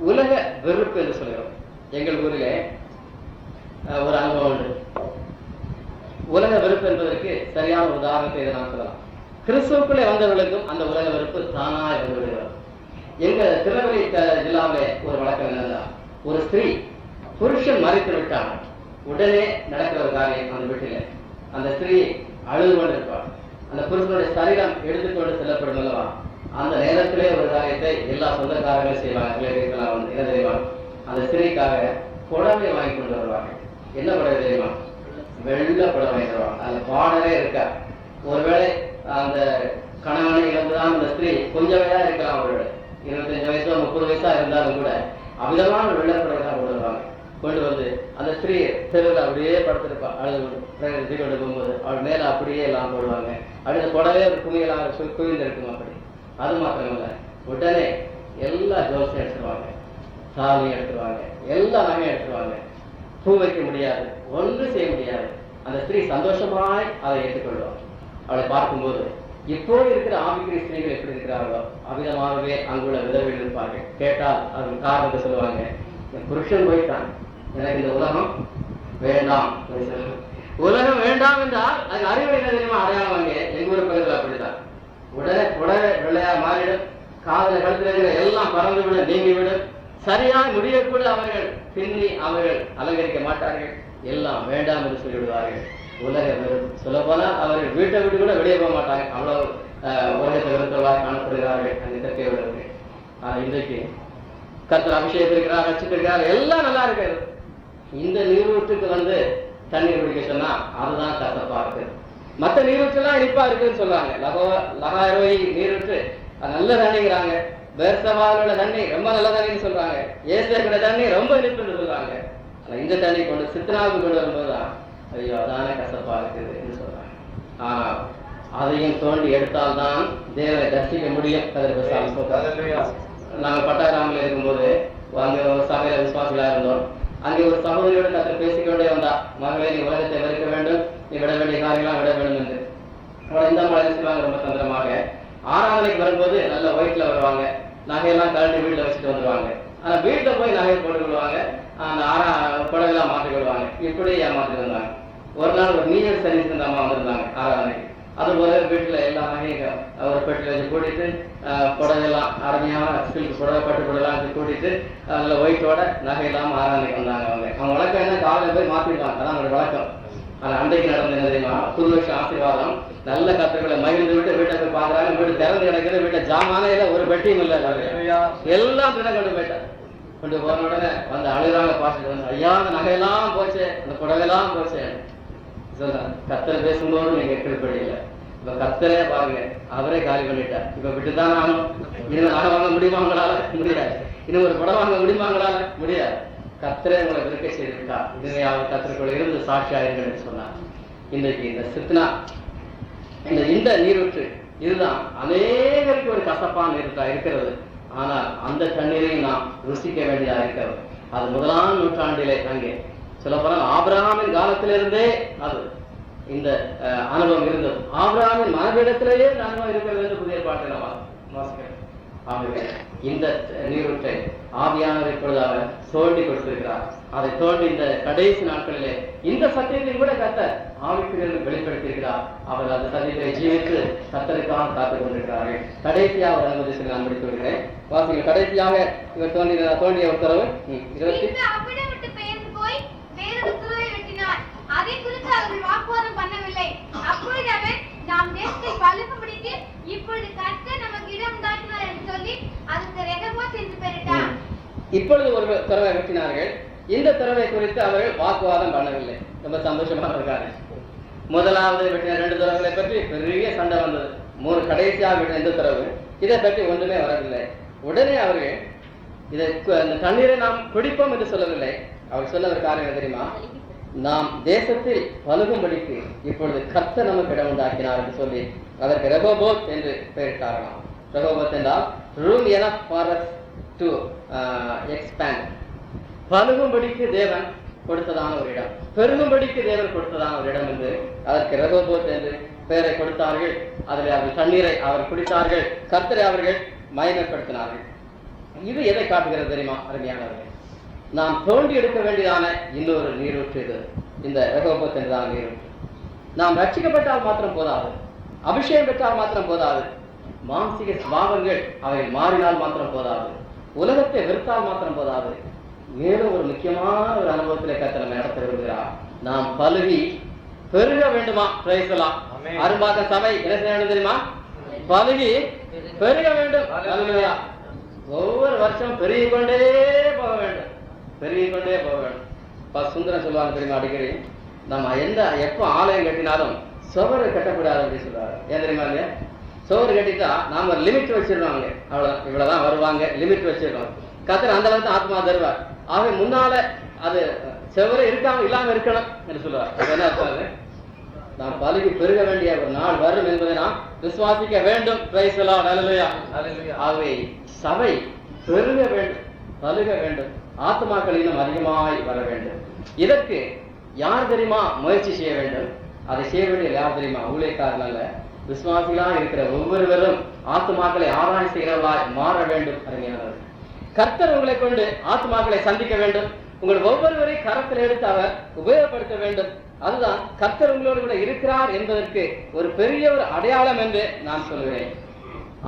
உலக வெறுப்பு என்று சொல்கிறோம். எங்கள் ஊரிலே ஒரு அனுபவம் உண்டு. உலக வெறுப்பு என்பதற்கு சரியான உதாரணத்தை இதை நான் சொல்லலாம். கிறிஸ்துவுக்குள்ளே வந்தவர்களுக்கும் அந்த உலக வெறுப்பு தானாக வந்து விடுகிறோம். எங்க திருநெல்வேலி ஜில்லாவிலே ஒரு வழக்கம் என்னன்னா, ஒரு ஸ்திரீ புருஷன் மறைத்து விட்டாங்க, உடனே நடக்கிற ஒரு காரியம் அந்த வீட்டில அந்த ஸ்திரீ அழுது கொண்டு இருப்பாள். அந்த புருஷனுடைய சரீரம் எடுத்துக்கொண்டு செல்லப்படும் அல்லவா, அந்த நேரத்திலே ஒரு காரியத்தை எல்லா சொந்தக்காரங்களும் செய்வாங்க. என்ன தெரியுமா? அந்த ஸ்திரீக்காக புடவை வாங்கி கொண்டு வருவாங்க. என்ன புடவை தெரியுமா? வெள்ளை புடவை வாங்கி வருவாங்க. அந்த பாடலே இருக்கா. ஒருவேளை அந்த கணவனை இழந்துதான் அந்த ஸ்திரீ கொஞ்சம் வயதா இருக்கலாம், அவரோட 25 வயசோ 30 வயசா இருந்தாலும் கூட அமிதமான வெள்ளப்புடவை தான் கொண்டு வருவாங்க. கொண்டு வந்து அந்த ஸ்திரீ தெருவில் அப்படியே படுத்திருப்பா. அழுது கொண்டு போகும்போது அவள் மேல அப்படியே எல்லாம் போடுவாங்க. அடுத்த புடவே ஒரு குமியெல்லாம் குவிந்திருக்கும். அப்படி அது மாத்திரமில்ல, உடனே எல்லா ஜோல்ஸையும் எடுத்துருவாங்க, சாவியும் எடுத்துருவாங்க, எல்லா நகையும் எடுத்துருவாங்க. பூ வைக்க முடியாது, ஒன்றும் செய்ய முடியாது. அந்த ஸ்திரீ சந்தோஷமாய் அதை ஏற்றுக்கொள்வார். அவளை பார்க்கும்போது இப்போது இருக்கிற ஆவிக்குரிய ஸ்திரீகள் எப்படி இருக்கிறார்களோ அவ்விதமாகவே அங்குள்ள விதவைகள் இருப்பார்கள். கேட்டால் அது காரணத்தை சொல்லுவாங்க, என் புருஷன் போயிட்டான், எனக்கு இந்த உலகம் வேண்டாம். உலகம் வேண்டாம் என்றால் அது அறிவு என்ன தெரியுமா? அடையாளம் வாங்க. எங்க ஊர் பகுதியில் அப்படித்தான். உடனே புடவை வெள்ளையா மாறிடும், காதல கழுத்துல எல்லாம் பறந்துவிடும், நீங்கிவிடும். சரியாக முடியக்கூட அவர்கள் பின்னி அவர்கள் அலங்கரிக்க மாட்டார்கள், எல்லாம் வேண்டாம் என்று சொல்லிவிடுவார்கள். உலக வெறுப்பு. சொல்ல போனா அவர்கள் வீட்டை விட்டு கூட வெளியே போக மாட்டாங்க. அவ்வளவு உலகத்தை வெறுத்தவர்களாக காணப்படுகிறார்கள் அந்த இயற்கை உள்ளவர்கள். இன்றைக்கு கர்த்தர் அபிஷேகத்திருக்கிறார், ரட்சித்திருக்கிறார், எல்லாம் நல்லா இருக்கிறது. இந்த நீரூற்றுக்கு வந்து தண்ணீர் குடிக்க சொன்னா அதுதான் கசப்பா இருக்கு. மற்ற நீரூற்றெல்லாம் இனிப்பா இருக்குன்னு சொல்றாங்க. லகாரோய் நீரூற்று நல்ல தண்ணிங்கிறாங்க. பேர்சபாவில் உள்ள தண்ணி ரொம்ப நல்ல தண்ணின்னு சொல்றாங்க. ஏசேக்குள்ள தண்ணி ரொம்ப இனிப்புன்னு சொல்றாங்க. ஆனா இந்த தண்ணி கொண்டு சித்தனாவுக்கு கொண்டு வரும்போதுதான் ஐயோ அதான கசப்பா இருக்குதுன்னு சொல்றாங்க. ஆனா அதையும் தோண்டி எடுத்தால்தான் தேவனை தரிசிக்க முடியும். நாங்க பட்டாகிராமில் இருக்கும்போது அங்க சபையில விசுவாசிகளா இருந்தோம். அங்கே ஒரு சகோதரியோட கத்தர் பேசிக்கொண்டே வந்தா, மகளே நீ உலகத்தை வெறுக்க வேண்டும், நீ விட வேண்டிய காரியங்களாம் விட வேண்டும் என்று. அவளை இந்த மாதிரி செய்வாங்க ரொம்ப தந்திரமாக. ஆராதனைக்கு வரும்போது நல்ல ஒயிட்ல வருவாங்க, நகையெல்லாம் கழட்டி வீட்டுல வச்சுட்டு வந்துருவாங்க. ஆனா வீட்டுல போய் நகையை போட்டு கொள்வாங்க, அந்த புடவைலாம் மாற்றி கொள்வாங்க. இப்படி ஏமாற்றி வந்தாங்க. ஒரு நாள் ஒரு நீர் சர்வீஸ் இந்த அம்மா வந்திருந்தாங்க ஆராதனைக்கு. அது போல வீட்டுல எல்லா நகையும் ஒரு பெட்டில வச்சு கூட்டிட்டு, புடவையெல்லாம் அருமையான சில்க் புடவை பட்டு புடவைலாம் வச்சு கூட்டிட்டு நல்ல ஒயிட்டோட நகையெல்லாம் ஆராதனைக்கு வந்தாங்க. அவங்க வழக்கம் என்ன, காலையில போய் மாத்திடுவாங்க, அதான் அவங்களோட வழக்கம். ஆனா அன்றைக்கு நடந்த என்ன தெரியுமா, புது வருஷம் ஆசீர்வாதம், நல்ல கத்தர்களை மகிழ்ந்து விட்டு வீட்டை போய் பாக்குறாங்க. வீடு திறந்து கிடக்குது, வீட்டை ஜாமான இல்ல, ஒரு பெட்டியும் இல்லை, எல்லாம் தினம் கொண்டு போயிட்டாங்க. கொண்டு போன உடனே வந்து அழுகிறாங்க, பாட்டு வந்து, ஐயா அந்த நகையெல்லாம் போச்சு, அந்த புடவையெல்லாம் போச்சு சொல்றாங்க. கத்தரை பேசும்போது நீங்க கீழ்படி இல்லை. இப்ப கத்தரே பாருங்க, அவரே காலி பண்ணிட்டார். இப்ப விட்டுதான் ஆகணும். இன்னும் நகை வாங்க முடியுமாங்களால முடியாது, இன்னும் ஒரு படம் வாங்க முடியுமாங்களால முடியாது. கத்தரே உங்களை விருக்க செய்திருக்கா, இனிமையாக கத்தருக்குள்ள இருந்து சாட்சியாயிருங்கன்னு சொன்னார். இன்றைக்கு இந்த சித்னா இந்த நீரூற்று இதுதான் அநேகருக்கு ஒரு கசப்பான நீரூற்றா இருக்கிறது. ஆனால் அந்த தண்ணீரையும் நாம் ருசிக்க வேண்டியதா இருக்கிறது. அது 1ஆம் நூற்றாண்டிலே அங்கே சொல்ல போனால் ஆபிரகாமின் காலத்திலிருந்தே அது இந்த அனுபவம் இருந்தது. ஆபிரகாமின் மனதிடத்திலேயே இந்த அனுபவம் இருக்கிறது என்று புதிய பாட்டில் வாசிக்கிறோம். ஆகவே இந்த நீரூற்றை ஆவியானவர் இப்பொழுது அவர் தோண்டி கொடுத்திருக்கிறார். அதை தோண்டி இந்த கடைசி நாட்களிலே இந்த சத்தியத்தையும் கூட கர்த்தர் ஆவிக்குரியர்கள் வெளிப்படுத்தியிருக்கிறார். அவர் அந்த சத்தியத்தை ஜீவித்து கர்த்தருக்காக காத்துக் கொண்டிருக்கிறார்கள். கடைசியாக ஒரு அனுமதி நான் முடித்து விடுகிறேன். வாசிங்க. கடைசியாக இவர் தோண்டிய ஒரு தரவு 20 அதை குறித்து அவர்கள் வாக்குவாதம் பண்ணவில்லை. அப்பொழுது அவர் நாம் தேசத்தை பழுகும்படிக்கு இப்பொழுது கர்த்தர் நமக்கு இடம் உண்டாக்கினார் என்று சொல்லி அதுக்கு ரெகோபோத் என்று பெயரிட்டார். இப்பொழுது ஒரு தரவை வெட்டினார்கள். இந்த தரவை குறித்து அவர்கள் வாக்குவாதம் பண்ணவில்லை. ரொம்ப சந்தோஷமாக இருக்காரு. முதலாவது வெட்டின 2 தரவுகளை பற்றி பெரிய சண்டை வந்தது. 3 கடைசியாக வெட்டின இந்த தரவு இதை பற்றி ஒன்றுமே வரவில்லை. உடனே அவர்கள் இதை இந்த தண்ணீரை நாம் குடிப்போம் என்று சொல்லவில்லை. அவர் சொன்ன ஒரு காரியம் தெரியுமா, நாம் தேசத்தில் பழுகும்படிக்கு இப்பொழுது கர்த்தர் நமக்கு இடம் உண்டாக்கினார் என்று சொல்லி அதற்கு ரெகோபோத் என்று பெயரிட்டார்களாம். ரெகோபோத் என்றால் room enough for us to expand. பழுகும்படிக்கு தேவன் கொடுத்ததான ஒரு இடம், பெருகும்படிக்கு தேவன் கொடுத்ததான ஒரு இடம் என்று அதற்கு ரெகோபோத் என்று பெயரை கொடுத்தார்கள். அதில் அவர்கள் தண்ணீரை அவர் குடித்தார்கள், கர்த்தரை அவர்கள் மகிமைப்படுத்தினார்கள். இது எதை காட்டுகிறது தெரியுமா அருமையானவர்கள், நாம் தோண்டி எடுக்க வேண்டியதான இன்னொரு நீரூற்று இது, இந்த ரெகோபோத் என்றதான நீரூற்று. நாம் ரட்சிக்கப்பட்டால் மாத்திரம் போதாது, அபிஷேகம் பெற்றால் மாத்திரம் போதாது, மானசீக சுபாவங்கள் அவை மாறினால் மாத்திரம் போதாது, உலகத்தை வெறுத்தால் மாத்திரம் போதாது. மேலும் ஒரு முக்கியமான ஒரு அனுபவத்திலே கர்த்தர் நம்ம நடத்த விரும்புகிறார். நாம் பழுகி பெருக வேண்டுமா? பிரைஸ்லாம் அரும்பாக்க சபை என்ன செய்ய வேண்டும் தெரியுமா? பழுகி பெருக வேண்டும். ஒவ்வொரு வருஷம் பெருகிக் கொண்டே போக வேண்டும், பெருகிக் கொண்டே போக வேண்டும். சுந்தரம் சொல்லுவாங்க தெரியுமா, அடிக்கடி நம்ம எப்ப ஆலயம் கட்டினாலும் சுவரை கட்டக்கூடாது அப்படின்னு சொல்லுவாங்க. ஏன் தெரியுமா இல்லையா? சுவரு கட்டிட்டா நாம ஒரு லிமிட் வச்சிருவாங்க, அவ்வளவு இவ்வளவுதான் வருவாங்க, லிமிட் வச்சிருக்கோம். கர்த்தர் அந்த அளவுக்கு ஆத்மா தருவார். ஆக முன்னால அது செவரை இருக்காம இல்லாம இருக்கணும் என்று சொல்லுவார். என்ன அர்த்தம்? நாம் பழுகி பெருக வேண்டிய ஒரு நாள் வரும் என்பதை நாம் விசுவாசிக்க வேண்டும். ஆகவே சபை பெருக வேண்டும், பழுக வேண்டும், ஆத்மாக்கள் இன்னும் அதிகமாய் வர வேண்டும். இதற்கு யார் தெரியுமா முயற்சி செய்ய வேண்டும்? அதை செய்ய வேண்டிய யார் தெரியுமா? ஊழியக்காரர்கள் அல்ல, விசுவாசிகளா இருக்கிற ஒவ்வொருவரும் ஆத்மாக்களை ஆராய்ச்சி செய்கிறவர்களாய் மாற வேண்டும். அறிஞர்கள் கர்த்தர் உங்களை கொண்டு ஆத்மாக்களை சந்திக்க வேண்டும். உங்கள் ஒவ்வொருவரை கரத்தில் எடுத்து அவர் உபயோகப்படுத்த வேண்டும். அதுதான் கர்த்தர் உங்களோடு கூட இருக்கிறார் என்பதற்கு ஒரு பெரிய ஒரு அடையாளம் என்று நான் சொல்கிறேன்.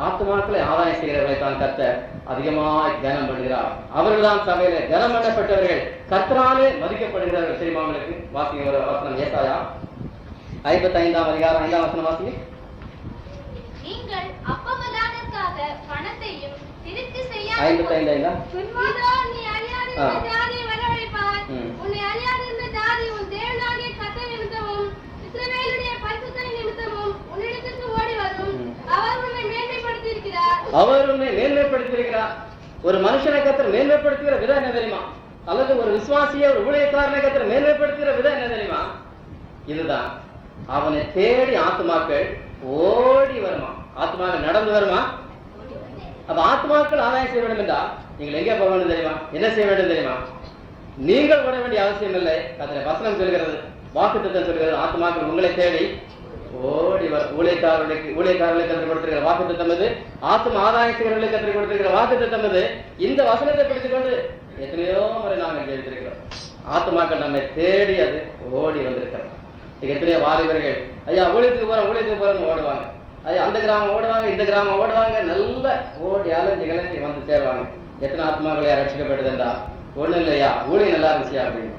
ஆத்மாக்களை ஆதாயம் செய்கிறவர்களை தான் கர்த்தர் அதிகமாக கனம் பண்ணுகிறார். அவர்கள் தான் சபையில கனம் பண்ணப்பட்டவர்கள், கர்த்தராலே மதிக்கப்படுகிறார்கள். தெரியுமா உங்களுக்கு? வாசிங்க ஒரு வசனம், ஏசாயா 55ஆம் அதிகாரம் 5ஆம் வசனம் வாசிங்க. நீங்கள் அப்பமல்லாதற்காக பணத்தையும் திருப்தி செய்யாமல் 55 நீ அறியாதிருந்த ஜாதியை வரவழைப்பார். உன்னை அறியாதிருந்த ஜாதி உன் தேவனாகிய கர்த்தர் நிமித்தமும் இஸ்ரவேலுடைய பரிசுத்தர் நிமித்தமும் உன்னிடத்திற்கு ஓடி வரும். அவர் உன்னை மேன்மைப்படுத்தியிருக்கிறார். அவர் உன்னை மேன்மைப்படுத்தியிருக்கிறார். ஒரு மனுஷனை கர்த்தர் மேன்மைப்படுத்துகிற விதம் என்ன தெரியுமா? அல்லது ஒரு விசுவாசியை, ஒரு ஊழியக்காரனை கர்த்தர் மேன்மைப்படுத்துகிற விதம் என்ன தெரியுமா? இதுதான், அவனை தேடி ஆத்மாக்கள் ஓடி வருமா, ஆத்மாக்கள் நடந்து வருமா. அப்ப ஆத்மாக்கள் ஆதாயம் செய்ய வேண்டும் என்றால் நீங்கள் எங்கே போக வேண்டும் தெரியுமா? என்ன செய்ய வேண்டும் தெரியுமா? நீங்கள் ஓட வேண்டிய அவசியம் இல்லை. அதில் வசனம் சொல்கிறது, வாக்குத்தத்தம் சொல்கிறது, ஆத்துமாக்கள் உங்களை தேடி ஓடி வர. ஊழியக்காரர்களுக்கு கற்றுக் கொடுத்திருக்கிற வாக்குத்தத்தம் இது. ஆத்தும ஆதாயர்களுக்கு கற்றுக் கொடுத்திருக்கிற வாக்குத்தத்தம் இது. இந்த வசனத்தை பிடித்துக் கொண்டு எத்தனையோ முறை நாங்கள் ஜெயித்திருக்கிறோம். ஆத்துமாக்கள் நம்மை தேடி அது ஓடி வந்திருக்கிறோம். எத்தனையோ வாலிபர்கள் ஐயா ஊழியத்துக்கு போறோம்னு ஓடுவாங்க. ஐயா அந்த கிராமம் ஓடுவாங்க, இந்த கிராமம் ஓடுவாங்க, நல்ல ஓடி அலைஞ்சி வந்து சேருவாங்க. எத்தனை ஆத்மாக்கள் யார் ரட்சிக்கப்படுதுண்டா? ஒண்ணும் இல்லையா, ஊழியம் நல்லா இருந்துச்சு அப்படின்னு.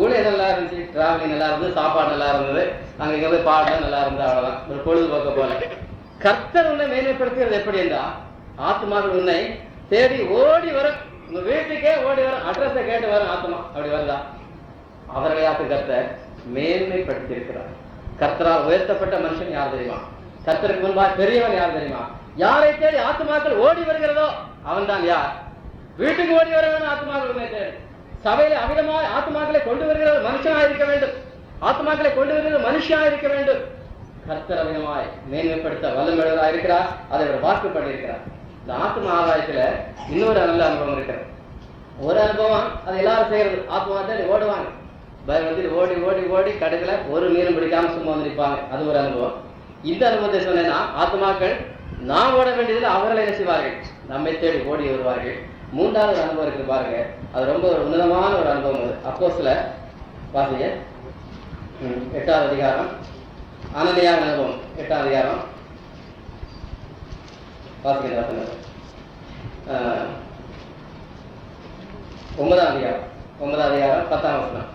ஊழியம் நல்லா இருந்துச்சு, டிராவலிங் நல்லா இருந்தது, சாப்பாடு நல்லா இருந்தது, அங்க இங்க போய் பாடம் நல்லா இருந்தது, அவ்வளவுதான். ஒரு பொழுதுபோக்க போல. கர்த்தர் உன்னை மேன்மைப்படுத்துகிறது எப்படி என்றா, ஆத்மாக்கள் உன்னை தேடி ஓடி வரும். உங்க வீட்டுக்கே ஓடி வரும், அட்ரஸை கேட்டு வரும் ஆத்மா. அப்படி வருதா? அவர்களாக கர்த்தர் மேன்மைப்படுத்தி இருக்கிறார். கர்த்தரால் உயர்த்தப்பட்ட மனுஷன் யார் தெரியுமா? கர்த்தருக்கு முன்பாக பெரியவன் யார் தெரியுமா? யாரை தேடி ஆத்மாக்கள் ஓடி வருகிறதோ அவன் தான் யார்? வீட்டுக்கு ஓடி வர வேணும் ஆத்மாக்கள் தேடி. சபையில அமிதமாக ஆத்மாக்களை கொண்டு வருகிறது மனுஷனாக இருக்க வேண்டும். ஆத்மாக்களை கொண்டு வருகிறது மனுஷனாக இருக்க வேண்டும். கர்த்தர் அமிதமாய் மேன்மைப்படுத்த வல்லமையுள்ளவராக இருக்கிறார். அதை அவர் வாக்கு பண்ணியிருக்கிறார். இந்த ஆத்ம ஆதாயத்துல இன்னொரு நல்ல அனுபவம் இருக்கிறது. ஒரு அனுபவம் அது எல்லாரும் செய்யறது. ஆத்மா தேடி ஓடுவாங்க, வந்து ஓடி ஓடி ஓடி கடைசியில ஒரு மீனும் பிடிக்காம சும்மா வந்து நிற்பாங்க. அது ஒரு அனுபவம். இந்த அனுபவத்தை சொன்னேன்னா, ஆத்மாக்கள் நாம் ஓட வேண்டியதில் அவர்களை என்ன செய்வார்கள்? நம்மை தேடி ஓடி வருவார்கள். மூன்றாவது ஒரு அனுபவம் இருக்கு பாருங்க, அது ரொம்ப ஒரு உன்னதமான ஒரு அனுபவம். அது அப்போஸ்தலர் வாசிங்க 8வது அதிகாரம், அனனியா அனுபவம் 8வது அதிகாரம் வாசிங்க. 9வது அதிகாரம் 10ஆம் வசனம்.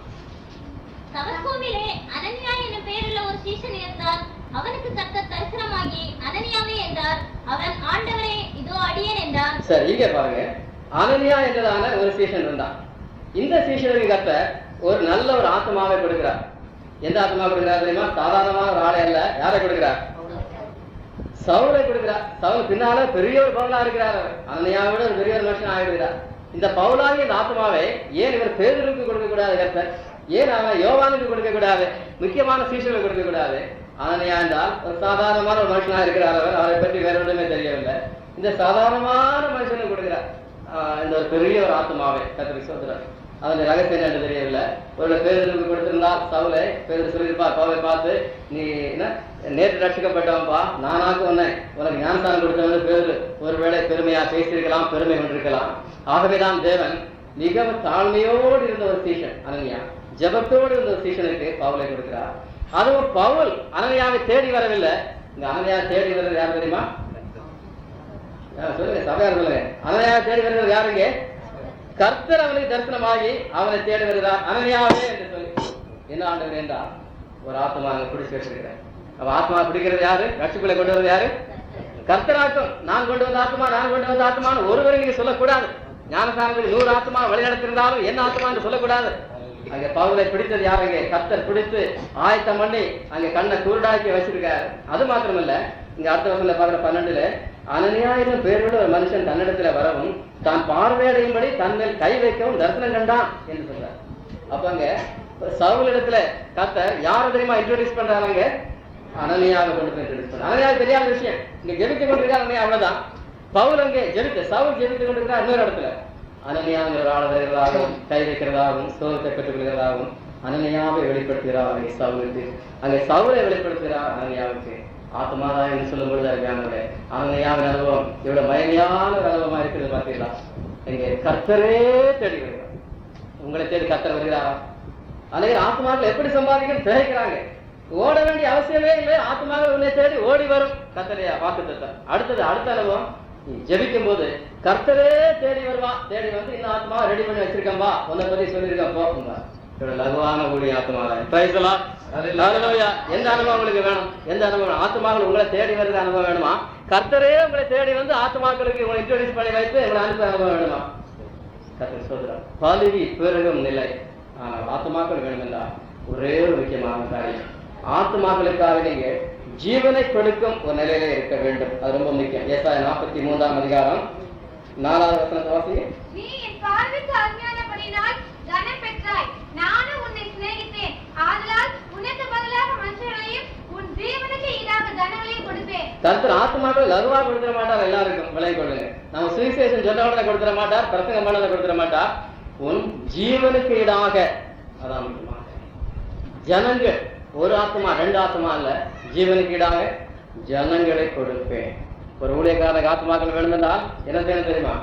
தமஸ்குவிலே அனனியா என்னும் பெயருள்ள ஒரு சீஷன் இருந்தான். அவனுக்கு கர்த்தர் தரிசனமாகி, அனனியாவே என்றார். அவன், ஆண்டவரே, இதோ அடியேன் என்றான். சரி, இங்க பாருங்க, அனனியா என்றதான ஒரு சீஷன் இருந்தான். இந்த சீஷனுக்கு கர்த்தர் ஒரு நல்ல ஒரு ஆத்மாவை கொடுக்கிறார். எந்த ஆத்மா கொடுக்கிறார் தெரியுமா? சாதாரணமான ஒரு ஆளை அல்ல. யாரை கொடுக்கிறார்? சவுலை கொடுக்கிறார். சவுல் பின்னால பெரிய ஒரு பவுலா இருக்கிறார். அனனியாவை விட ஒரு பெரிய ஒரு மனுஷன் ஆகிவிடுகிறார். இந்த பவுலாகிய இந்த ஆத்மாவை ஏன் இவர் பேதுருக்கு கொடுக்க கூடாது? கர்த்தர் ஏன் அவன் யோவானுக்கு கொடுக்க கூடாது? முக்கியமான சீஷர்களுக்கு கொடுக்க கூடாது? அனனியா என்றால் ஒரு சாதாரணமான ஒரு மனுஷனா இருக்கிறார். அவரை பற்றி வேற ஒன்றுமே தெரியவில்லை. இந்த சாதாரணமான மனுஷனுக்கு கொடுக்கிறார் இந்த ஒரு பெரிய ஒரு ஆத்மாவை. கர்த்தருக்கு ஸ்தோத்திரம். அதன் ரகசியம் என்று தெரியவில்லை. ஒரு பேருக்கு கொடுத்திருந்தால் சவுலை பேர் சொல்லியிருப்பா, பவுலை பார்த்து, நீ என்ன நேற்று ரட்சிக்கப்பட்டவன்பா, நானாக்கு உனக்கு ஞானஸ்தானம் கொடுத்தவன் பேரு ஒருவேளை பெருமையா பேசியிருக்கலாம், பெருமை கொண்டிருக்கலாம். ஆகவேதான் தேவன் மிகவும் தாழ்மையோடு இருந்த ஒரு சீஷன் அனனியா, ஜபத்தோடு இருந்த ஒரு சீஷனுக்கு பவுலை கொடுக்கிறார். அதுவும் பவுல் அனனியாவை தேடி வரவில்லை. இந்த அனனியா தேடி வர்றது யார் தெரியுமா? சொல்லுங்க, சபையார் சொல்லுங்க. அனனியாவை தேடி வருகிறது யாருங்க? கர்த்தர் அவனுக்கு தரிசனமாகி அவனை தேடி வருகிறார். அனனியாவே என்று சொல்லி, என்ன ஆண்டவர் என்றால் ஒரு ஆத்மா அங்க பிடிச்சு வச்சிருக்கிறேன். அவ ஆத்மா பிடிக்கிறது யாரு? ரட்சிப்புகளை கொண்டு வருவது யாரு? கர்த்தராக்கும். நான் கொண்டு வந்த ஆத்மான்னு ஒருவரை நீங்க சொல்லக்கூடாது. ஞானசானத்துக்கு 100 ஆத்மா வழிநடத்திருந்தாலும் என்ன ஆத்மா என்று சொல்லக்கூடாது. அங்க பவுலை பிடித்தது யாருங்க? கர்த்தர் பிடித்து ஆயத்தம் பண்ணி அங்க கண்ணை குருடாக்கி வச்சிருக்காரு. அது மாத்திரமல்ல, இங்க அடுத்த வசனத்துல பாக்குற 12ல, அனனியா என்னும் பேருள்ள ஒரு மனுஷன் தன்னிடத்துல வரவும் தான் பார்வையடையும்படி தன்மேல் கை வைக்கவும் தரிசனம் கண்டான் என்று சொல்றார். அப்ப அங்க சவுல் இடத்துல கர்த்தர் யாரை தெரியுமா இன்ட்ரோடியூஸ் பண்றாங்க? அனனியாவை கொண்டு போய் இன்ட்ரோடியூஸ் பண்றாங்க. அனனியாவுக்கு தெரியாத விஷயம். இங்க ஜெபித்து கொண்டிருக்காரு அனனியா, அவ்வளவுதான். பவுல் அங்கே சவுல் ஜெபித்து கொண்டிருக்கிறார் இன்னொரு இடத்துல. அனனியாங்கிற ஒரு ஆளை வருகிறதாகவும் கை வைக்கிறதாகவும் சோகத்தை பெற்றுக் கொள்கிறதாகவும் அனனியாவை வெளிப்படுத்துகிறார் சவுலுக்கு. அங்கே சவுலை வெளிப்படுத்துகிறார் அனனியாவுக்கு. ஆத்மாதான் என்று சொல்லும் பொழுது அறியாமலே அனனியாவின் அனுபவம் இவ்வளவு மயமையான ஒரு அனுபவமா இருக்கிறது. பார்த்தீங்களா? இங்கே கர்த்தரே தேடி வருகிறார். உங்களை தேடி கர்த்தர் வருகிறாரா? அன்னைக்கு ஆத்மாக்கள் எப்படி சம்பாதிக்கணும் திகைக்கிறாங்க. ஓட வேண்டிய அவசியமே இல்லை. ஆத்மாக்கள் உன்னை தேடி ஓடி வரும். கர்த்தரையா வாக்குத்தத்தம். அடுத்த அனுபவம், ஜெபிக்கும் போது கர்த்தரே தேடி வருவா. தேடி வந்து இந்த ஆத்மா ரெடி பண்ணி வச்சிருக்கம்பா, உன்னை பத்தி சொல்லியிருக்கேன் போகும்பா. லகுவான கூடிய ஆத்மா. எந்த அனுபவம் உங்களுக்கு வேணும்? எந்த அனுபவம்? ஆத்மாக்கள் உங்களை தேடி வருகிற அனுபவம் வேணுமா? கர்த்தரே உங்களை தேடி வந்து ஆத்மாக்களுக்கு உங்களை இன்ட்ரோடியூஸ் பண்ணி வைத்து உங்களை அனுப்ப அனுபவம் வேணுமா? கர்த்தர் சொல்றார், பதவி பெருகும் நிலை. ஆனால் ஆத்மாக்கள் வேணும் என்றால் ஒரே ஒரு முக்கியமான காரியம், ஆத்மாக்களுக்காக நீங்க ஜீவனை கொடுக்கும் ஒரு நிலையில இருக்க வேண்டும். அது ரொம்ப முக்கியம். ஏசாயா 43ஆம் அதிகாரம் 4வது வசனத்தை வாசிங்க. நீ என் பார்வைக்கு அருமையானபடியினால் கனம் பெற்றாய், நானும் உன்னை சிநேகித்தேன். ஆதலால் உனக்கு பதிலாக மனுஷர்களையும் உன் ஜீவனுக்கு ஈடாக கனங்களையும் கொடுப்பேன். கர்த்தர் ஆத்மாக்கள் லகுவா கொடுத்துட மாட்டார். எல்லாருக்கும் விலை கொள்ளுங்க. நம்ம சுவிசேஷன் சொன்ன உடனே கொடுத்துட மாட்டார். பிரசங்கம் பண்ணதை கொடுத்துட மாட்டார். உன் ஜீவனுக்கு ஈடாக, அதான் முக்கியமாக ஜனங்கள், ஒரு ஆத்மா 2 ஆத்மா அல்ல, ஜீவனுக்கு ஈடாக ஜனங்களை கொடுப்பேன். ஒரு ஊழியக்காரனுக்கு ஆத்மாக்கள் வேணுமென்றால் என்ன செய்யணும் தெரியுமா?